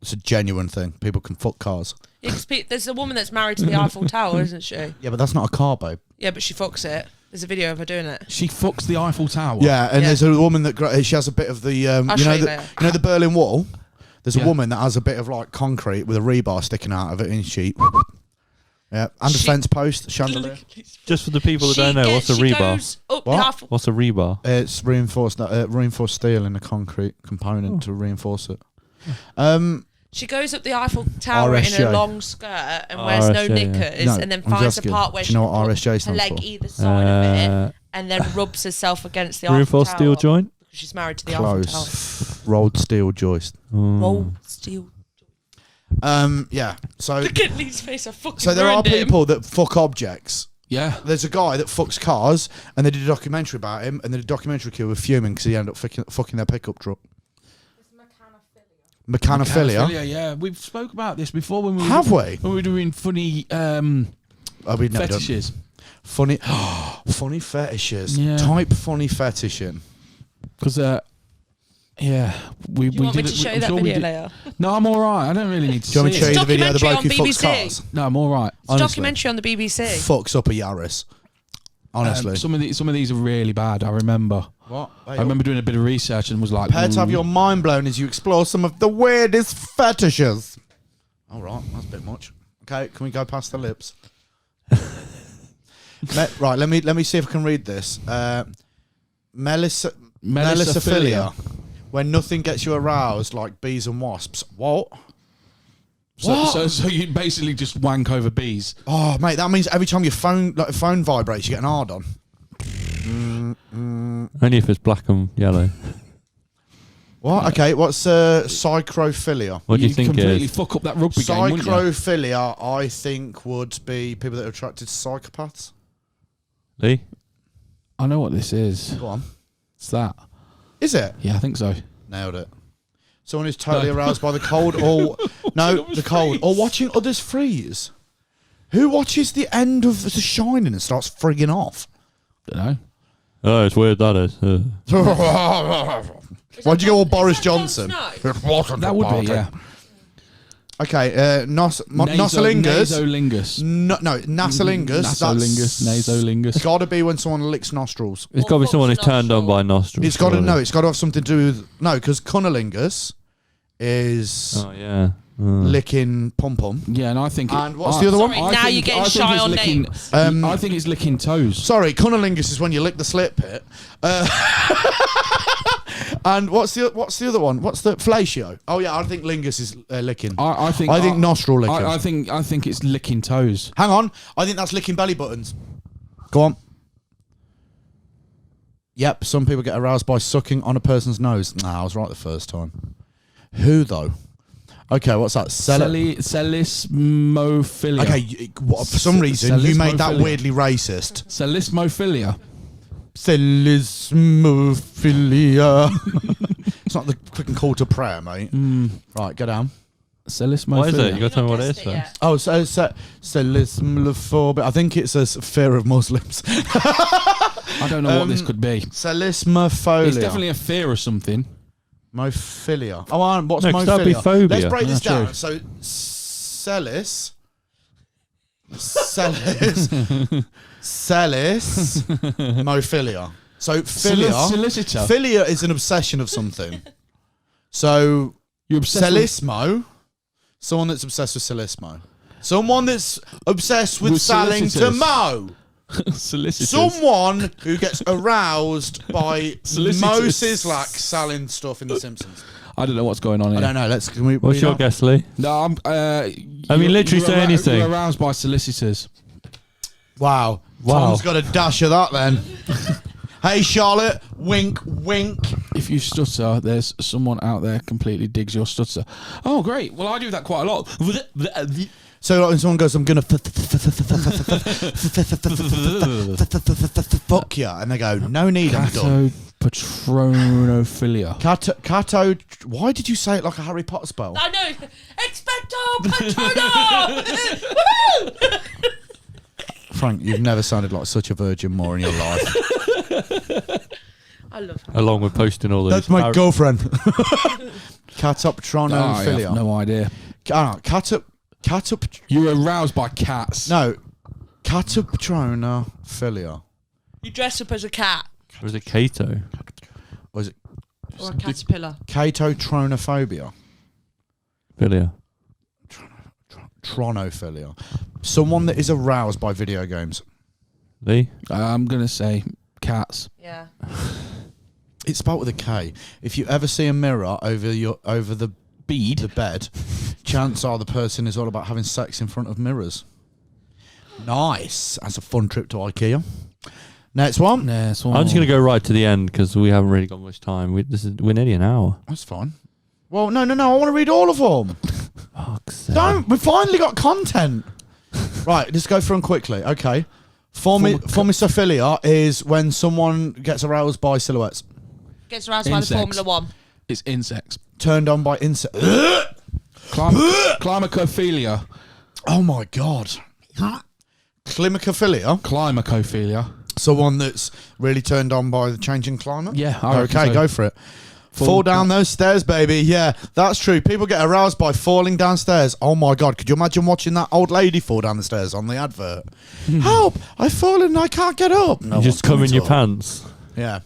It's a genuine thing. People can fuck cars. Yeah, 'cause there's a woman that's married to the Eiffel Tower, isn't she? Yeah, but that's not a car, babe. Yeah, but she fucks it. There's a video of her doing it. She fucks the Eiffel Tower. Yeah, and Yeah. there's a woman that she has a bit of the you I'll show know you the later. you know the Berlin Wall. There's a Yeah. woman that has a bit of like concrete with a rebar sticking out of it, and she. Yeah, and a She- fence post, chandelier. Just for the people that don't know, what's a she rebar? goes up What? the Eiffel. What's a rebar? It's reinforced steel in a concrete component to reinforce it. She goes up the Eiffel Tower in RSJ. a long skirt and wears no RSJ, yeah. knickers, No, and then I'm finds just a kidding. part where Do she you know what can RSJ put her stands leg for? either side of it, and then rubs herself against the Eiffel Reinforced Tower. steel joint? Because she's married to the Eiffel Tower. Close. Rolled steel joist. Rolled steel. Yeah. So Look at Lee's face. I fucking so there are ruined him. people that fuck objects. Yeah. There's a guy that fucks cars, and they did a documentary about him, and the documentary crew were fuming because he ended up fucking their pickup truck. Mechanophilia. Yeah. We've spoke about this before when we Have we? When we were doing funny Oh, we've never done fetishes. funny, funny fetishes. Yeah. Type funny fetishing. Because yeah, we Do you want me did to it- show you I'm that sure we video did- later? No, I'm all right. I don't really need to Do you want me see to show it. you the video of the bloke who documentary fucks on cars? No, I'm all right. It's a Honestly. documentary on the BBC. Fucks up a Yaris. Honestly. Some of these are really bad. I remember. What? I remember doing a bit of research and was like, Prepare to have "Ooh." your mind blown as you explore some of the weirdest fetishes. All right, that's a bit much. Okay, can we go past the lips? Right, let me see if I can read this. Melissophilia. When nothing gets you aroused like bees and wasps. What? So you basically just wank over bees. Oh, mate, that means every time your phone vibrates, you get an hard on. Only if it's black and yellow. What? Okay, what's psychrophilia? What do you You'd think it completely is? fuck up that rugby game, wouldn't you? Psychrophilia, I think, would be people that are attracted to psychopaths. Lee? I know what this is. Go on. It's that. Is it? Yeah, I think so. Nailed it. Someone who's totally No. aroused by the cold or the cold or watching others freeze. Who watches the end of The Shining and starts frigging off? Don't know. Oh, it's weird, that is. Why'd you go all Boris Johnson? That would be, yeah. Okay, nosolingus. Nasolingus. No, nasolingus. Nasolingus. Nasolingus. It's got to be when someone licks nostrils. It's got to be someone who's turned on by nostrils. It's got to surely. It's got to have something to do with because cunnilingus is Oh, yeah. licking pom pom. Yeah, and I think. And what's the other one? Sorry, now you're getting shy it's on licking, names. I think it's licking toes. Sorry, cunnilingus is when you lick the slit pit. And what's the other one? What's the fellatio? Oh yeah, I think lingus is licking. I think nostril licking. I think it's licking toes. Hang on, I think that's licking belly buttons. Go on. Yep, some people get aroused by sucking on a person's nose. Nah, I was right the first time. Who, though? Okay, what's that? Salismophilia. Okay, for some reason, you made that Salismophilia. weirdly racist. Salismophilia. Salismophilia. It's not the quick and call to prayer, mate. Right, go down. Salismophilia. What is it? You got to tell me what it Guessed is it yet. first. Oh, Salismophobia. I think it's a fear of Muslims. I don't know what this could be. Salismophilia. It's definitely a fear of something. Mophilia. Oh, what's No, 'cause mophilia? that'd be phobia. Let's break this Yeah, down. true. So, Celis, mophilia. So, Solicitor. philia is an obsession of something. So, You're obsessed Celismo, someone that's obsessed with Celismo. Someone that's obsessed with With selling to solicitors. Mo. with solicitors. Someone who gets aroused by Solicitors. Mo Sislak selling stuff in The Simpsons. I don't know what's going on here. I don't know. Can we What's read your on? guess, Lee? No, I'm. literally say anything. You're aroused by solicitors. Wow. Tom's got a dash of that then. Hey, Charlotte. Wink, wink. If you stutter, there's someone out there completely digs your stutter. Oh, great. Well, I do that quite a lot. So like, when someone goes, I'm going to fuck you. And they go, no need, I'm done. Catopatronophilia. Cato. Why did you say it like a Harry Potter spell? I know. Expecto Patronum! Woohoo! Frank, you've never sounded like such a virgin more in your life. I love her. Along with posting all those. That's my girlfriend. Catoptronophilia. I have no idea. You're aroused by cats. No. Catoptronophilia. You dress up as a cat. Or is it Cato? Or is it Or a caterpillar. catotronophobia? Philia. Tronophilia. Someone that is aroused by video games. Lee? I'm going to say cats. Yeah. It's spelled with a K. If you ever see a mirror over the bed, chances are the person is all about having sex in front of mirrors. Nice. That's a fun trip to IKEA. Next one. Nah, I'm just going to go right to the end because we haven't really got much time. We're nearly an hour. That's fine. Well, no. I want to read all of them. Fuck's sake. Don't. We've finally got content. Right, let's go through them quickly. Okay. Formicophilia is when someone gets aroused by silhouettes. Gets aroused by the Insects. Formula One. It's insects. Turned on by insects. Climacophilia. Oh my God. Climacophilia. Climacophilia. Someone that's really turned on by the changing climate? Yeah, I reckon Okay, so. go for it. Fall down those stairs, baby. Yeah, that's true. People get aroused by falling downstairs. Oh my God, could you imagine watching that old lady fall down the stairs on the advert? Help, I've fallen and I can't get up. No You just one's come in coming your to pants. Yeah.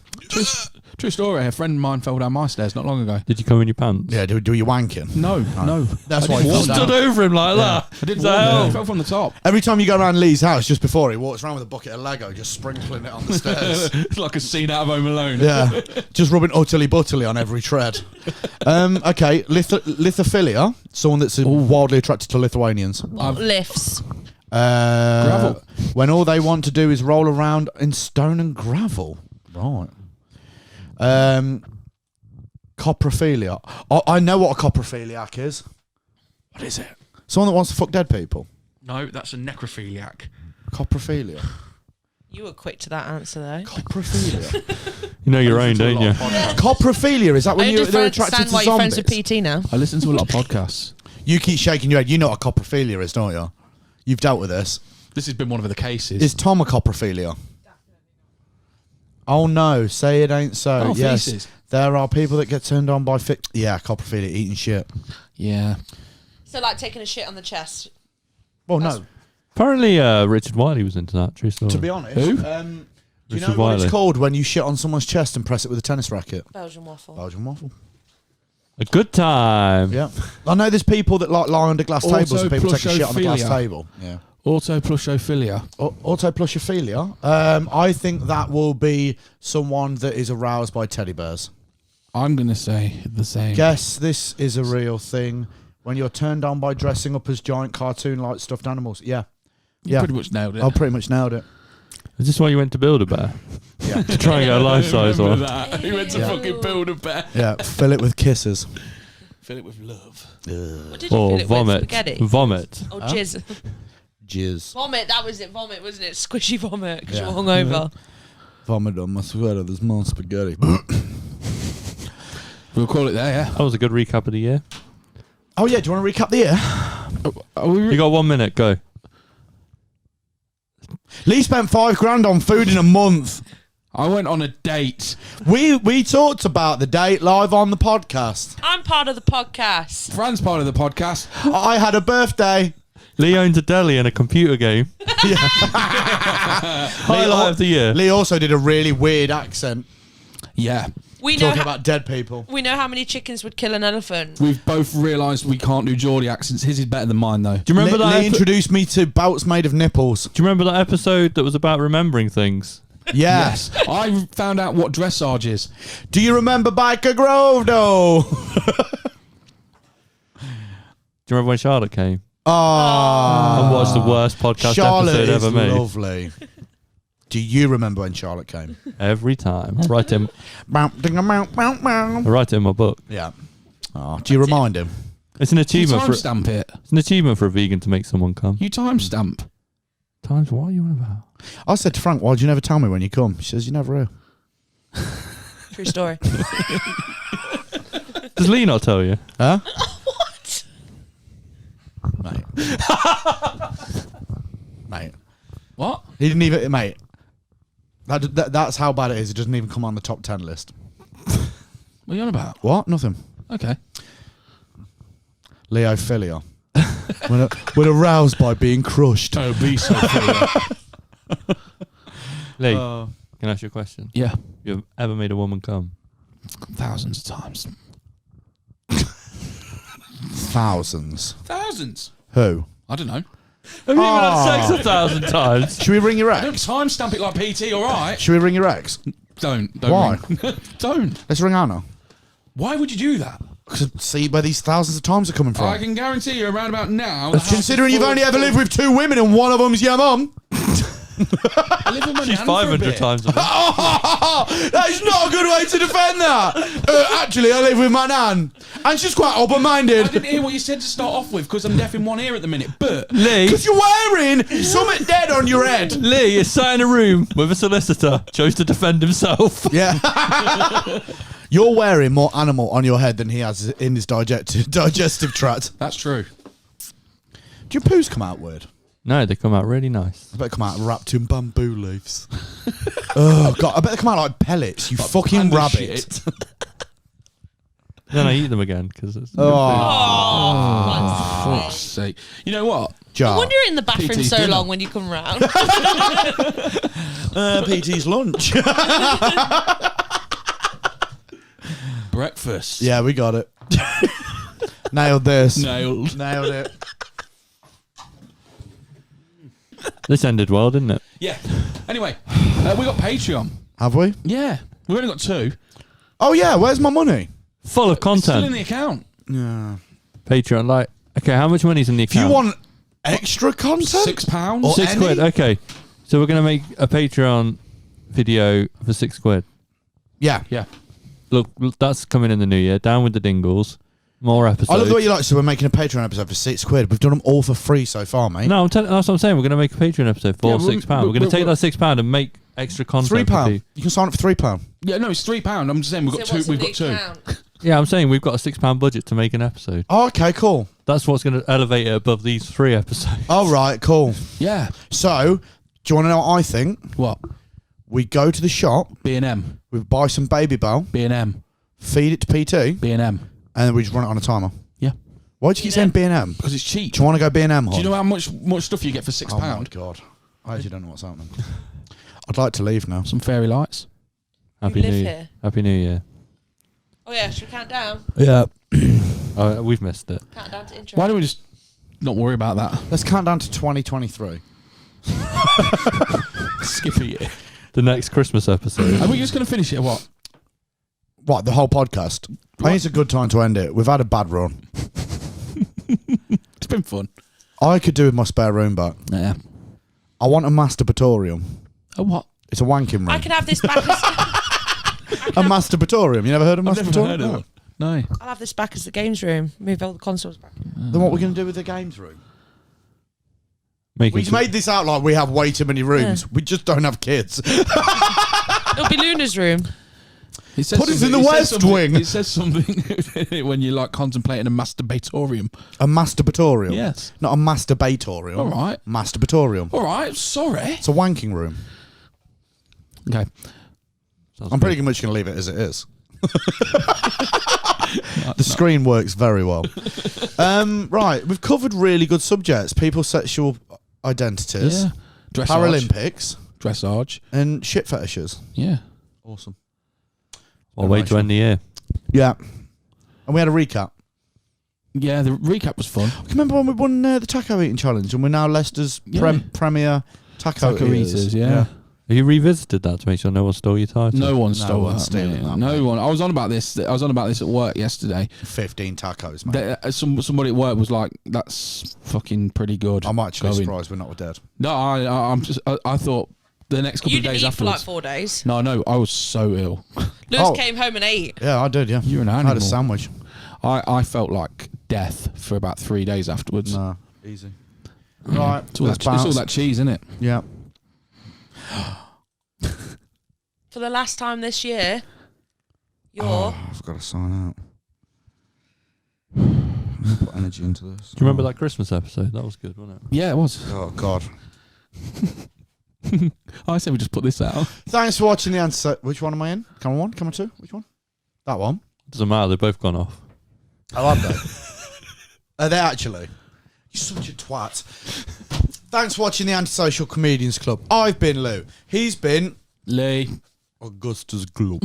True story. A friend of mine fell down my stairs not long ago. Did you come in your pants? Yeah, do you wanking? No. That's I why didn't he walk fell down. Stood over him like that. I didn't So- walk down. He fell from the top. Every time you go around Lee's house, just before he walks around with a bucket of Lego, just sprinkling it on the stairs. It's like a scene out of Home Alone. Yeah, just rubbing utterly butterly on every tread. Okay, lithophilia, someone that's wildly attracted to Lithuanians. Lifts. Gravel. When all they want to do is roll around in stone and gravel. Right. Coprophilia. I know what a coprophiliac is. What is it? Someone that wants to fuck dead people. No, that's a necrophiliac. Coprophilia. You were quick to that answer, though. Coprophilia. You know your own, don't you? Coprophilia, is that when I they're attracted understand to why you're friends zombies? with PT now. I listen to a lot of podcasts. You keep shaking your head. You know what a coprophilia is, don't you? You've dealt with this. This has been one of the cases. Is Tom a coprophilia? Oh no, say it ain't so. Oh, yes, feces. there are people that get turned on by coprophilia, eating shit. Yeah. So, like taking a shit on the chest. Well, That's- no. Apparently, Richard Wiley was into that. True story. To be honest, Who? do you Richard know what it's Wiley. called when you shit on someone's chest and press it with a tennis racket? Belgian waffle. Belgian waffle. A good time. Yeah, I know there's people that like lie under glass tables and people take a shit on a glass Autoplushophilia. table. Yeah. Autoplushophilia. Autoplushophilia. I think that will be someone that is aroused by teddy bears. I'm going to say the same. Guess this is a real thing. When you're turned on by dressing up as giant cartoon-like stuffed animals. Yeah. You pretty much nailed it. I pretty much nailed it. Is this why you went to Build-A-Bear? Yeah. To try and get a life-size Remember one? that? He went to Yeah. fucking Build-A-Bear. Yeah, fill it with kisses. Fill it with love. What did you Or fill it with? vomit. Spaghetti? Vomit. Or jizz? Jizz. Vomit, that was it. Vomit, wasn't it? Squishy vomit because Yeah. you're hungover. Vomit on my sweater. There's more spaghetti. We'll call it there, yeah. That was a good recap of the year. Oh yeah, do you want to recap the year? Are we You got 1 minute, go. Lee spent $5,000 on food in a month. I went on a date. We talked about the date live on the podcast. I'm part of the podcast. Fran's part of the podcast. I had a birthday. Lee owns a deli and a computer game. Highlight of the year. Lee also did a really weird accent Yeah. We know, talking about dead people. we know how many chickens would kill an elephant. We've both realised we can't do Geordie accents. His is better than mine, though. Do you remember Lee that? introduced me to belts made of nipples. Do you remember that episode that was about remembering things? Yeah. Yes. I found out what dressage is. Do you remember Biker Grove though? Do you remember when Charlotte came Ah, and watched the worst podcast Charlotte episode is ever made? lovely. Do you remember when Charlotte came? Every time. I write it in my book. Yeah. Oh, do you remind him? It's an You achievement for timestamp it. it's an achievement for a vegan to make someone come. You timestamp. Times what are you on about? I said to Frank, why'd you never tell me when you come? She says, you never will. True story. Does Lee not tell you? Huh? What? Mate. Mate. What? He didn't even, mate. That's how bad it is. It doesn't even come on the top 10 list. What are you on about? What? Nothing. Okay. Leophilia. when aroused by being crushed. Oh, be so Lee, can I ask you a question? Yeah. You ever made a woman come? Thousands of times. Thousands. Thousands? Who? I don't know. Have you even had sex 1,000 times? Should we ring your Don't ex? timestamp it like PT, all right? Should we ring your ex? Don't. Why? Ring. Don't. Let's ring Anna. Why would you do that? To see where these thousands of times are coming from. I can guarantee you around about now. the house Considering is you've full only of- ever lived with 2 women and one of them's your mum. I live with my She's nan for a 500 bit. times a month. That is not a good way to defend that. Actually, I live with my nan. And she's quite I open-minded. didn't hear what you said to start off with because I'm deaf in one ear at the minute. But Lee, Because you're wearing something dead on your head. Lee is sat in a room with a solicitor, chose to defend himself. Yeah. You're wearing more animal on your head than he has in his digestive tract. that's true. Do your poos come out weird? No, they come out really nice. I bet they come out wrapped in bamboo leaves. Oh, God. I bet they come out like pellets, you fucking panda rabbit. shit. Then I eat them again because it's. Oh, Fuck's sake. You know what? Jar. I wonder you're in the bathroom PT's so dinner. long when you come round. PT's lunch. Breakfast. Yeah, we got it. Nailed this. Nailed. Nailed it. This ended well, didn't it? Yeah. Anyway, we got Patreon. Have we? Yeah. We've only got 2. Oh, yeah. Where's my money? Full of Still in content. the account. Yeah. Patreon, like, okay, how much money's in the If you account? want extra content, £6. Or £6. any? Okay, so we're gonna make a Patreon video for £6. yeah. Yeah. Look, that's coming in the new year. Down with the dingles. More episodes. I love the way you like. So we're making a Patreon episode for £6. We've done them all for free so far, mate. No, that's what I'm saying. We're going to make a Patreon episode for Yeah, £6. We're going to take that £6 and make extra content. for £3. people. You can sign up for £3. Yeah, no, it's £3. I'm just saying we've got So what's 2. in We've the got 2. account? Yeah, I'm saying we've got a £6 budget to make an episode. Oh, okay, cool. That's what's going to elevate it above these 3 episodes. All right, cool. Yeah. So, do you want to know what I think? What? We go to the shop, B&M. we buy some Baby Bell, B&M. feed it to PT, B&M. and then we just run it on a timer. Yeah. Why do you keep saying B&M? Because it's cheap. Do you want to go B&M? Do you know how much stuff you get for £6? Oh my God. I actually don't know what's happening. I'd like to leave now. Some fairy lights. Happy live New Year. here. Happy New Year. Oh yeah, should we count down? Yeah. Oh, we've missed it. Count down to intro. Why don't we just not worry about that? Let's count down to 2023. Skip a year. The next Christmas episode. Are we just going to finish it or what? What, the whole podcast? I think it's a good time to end it. We've had a bad run. It's been fun. I could do with my spare room back. Yeah. I want a masturbatorium. A what? It's a wanking room. I can have this back. A masturbatorium. You never heard of I've masturbatorium? never heard of it. No. I'll have this back as the games room. Move all the consoles back. Then what we're going to do with the games room? Making We've made this out like we have way too many rooms. Yeah. We just don't have kids. It'll be Luna's room. It says Put us in something- the it says West something- Wing. It says something when you're like contemplating a masturbatorium. A masturbatorium? Yes. Not a masturbatorium. All right. Masturbatorium. All right. Sorry. It's a wanking room. Okay. I'm pretty much going to leave it as it is. The screen works very well. Right, we've covered really good subjects: people's sexual identities, Yeah. Dressage. Paralympics, Dressage. and shit fetishes. Yeah. Awesome. Well, way to end the year. Yeah, and we had a recap. Yeah. The recap was fun. Remember when we won the taco eating challenge, and we're now Leicester's premier taco eaters? Yeah. Have you revisited that to make sure no one stole your title? No one No stole one's that. stealing mate. that, No mate. one. I was on about this. At work yesterday. 15 tacos, mate. Somebody at work was like, "That's fucking pretty good." I'm actually Going. surprised we're not dead. No, I thought the next couple You of didn't days eat for like afterwards. 4 days. No, I was so ill. Lewis Oh. came home and ate. Yeah, I did, yeah. You're an I had animal. a sandwich. I felt like death for about 3 days afterwards. No, easy. Right, It's all, let's it's all bounce. that cheese, isn't it? Yeah. For the last time this year, you're... Oh, I've got to sign out. I'm gonna put energy into this. Do you remember that Christmas episode? That was good, wasn't it? Yeah, it was. Oh, God. I said we just put this out. Thanks for watching the answer. Which one am I in? Camera 1? Camera 2? Which one? That one. Doesn't matter. They've both gone off. Oh, have they? Are they actually? You're such a twat. Thanks for watching the Antisocial Comedians Club. I've been Lou. He's been Lee. Augustus Gloop.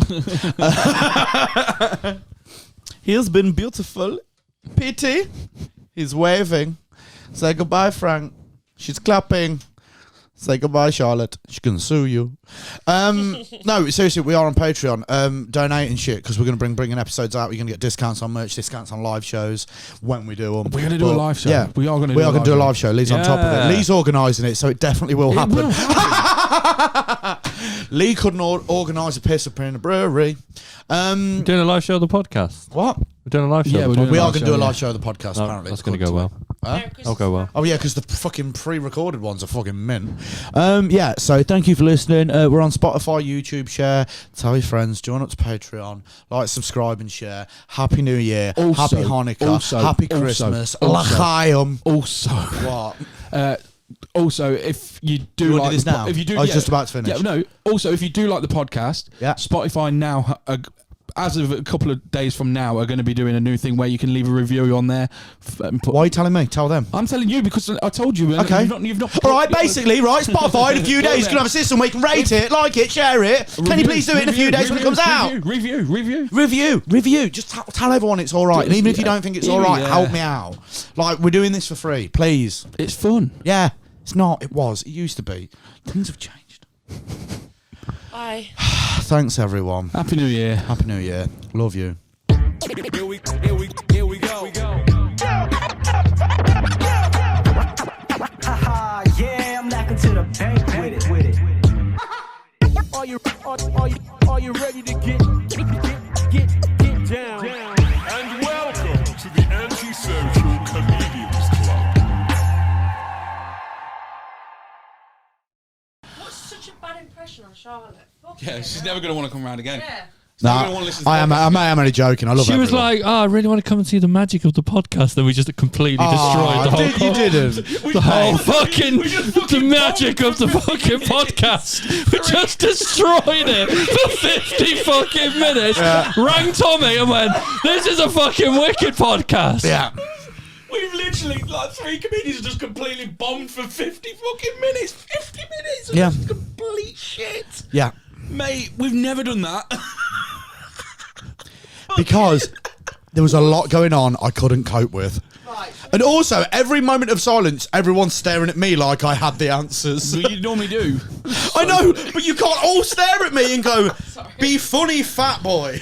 He has been beautiful. Pity. He's waving. Say goodbye, Frank. She's clapping. Say goodbye, Charlotte. She can sue you. No, seriously, we are on Patreon. Donating shit because we're going to bringing episodes out. We're going to get discounts on merch, discounts on live shows when we do them. We're going to do a live show. Yeah, we are going to. We are going to do a live show. Lee's on top of Yeah. it. Lee's organising it, so it definitely will happen. will Lee couldn't organise a piss up in a brewery. We're doing a live show of the podcast. What? We're doing a live show. Yeah, of the we're doing podcast. We are live going to do a show, live show of the podcast, No, apparently. that's going to go well. Huh? I'll go well. Oh, yeah, because the fucking pre-recorded ones are fucking mint. Yeah, so thank you for listening. We're on Spotify, YouTube, share, tell your friends, join up to Patreon, like, subscribe and share. Happy New Year, Also- Happy Hanukkah, also- Happy also- Christmas, also- L'chaim. Also, What? also, if you do You wanna like do this the now? if you do, I was just about to finish. Yeah, no. Also, if you do like the podcast, Yeah. Spotify now, as of a couple of days from now, are going to be doing a new thing where you can leave a review on there. And put, Why are you telling me? Tell them. I'm telling you because I told you. Okay. You've not All right, basically, right, Spotify in a few days, you can have a system where you can rate it, like it, share it. Can you please do it in a few days when it comes out? Review. Just tell everyone it's all right. And even if you don't think it's all right, Yeah. help me out. Like, we're doing this for free, please. It's fun. Yeah, it's not. It was. It used to be. Things have changed. Bye. Thanks, everyone. Happy New Year. Happy New Year. Love you. Here we go. Haha, yeah, I'm knocking to the bank with it. Are you ready to get down? And welcome to the Antisocial Comedians Club. What's such a bad impression on Charlotte? Yeah, she's never going to want to come around again. Yeah. Nah, I am only joking. I love She was everyone. like, "Oh, I really want to come and see the magic of the podcast." Then we just completely destroyed the whole. You didn't. The whole fucking the magic of the fucking podcast. We just destroyed it for 50 fucking minutes. Rang Tommy and went, "This is a fucking wicked podcast." Yeah. We've literally, like, 3 comedians just completely bombed for 50 fucking minutes. 50 minutes of Yeah. just complete shit. Yeah. Mate, we've never done that. Because there was a lot going on I couldn't cope with. Right. And also, every moment of silence, everyone's staring at me like I had the answers. You normally do. I know, but you can't all stare at me and go, be funny, fat boy.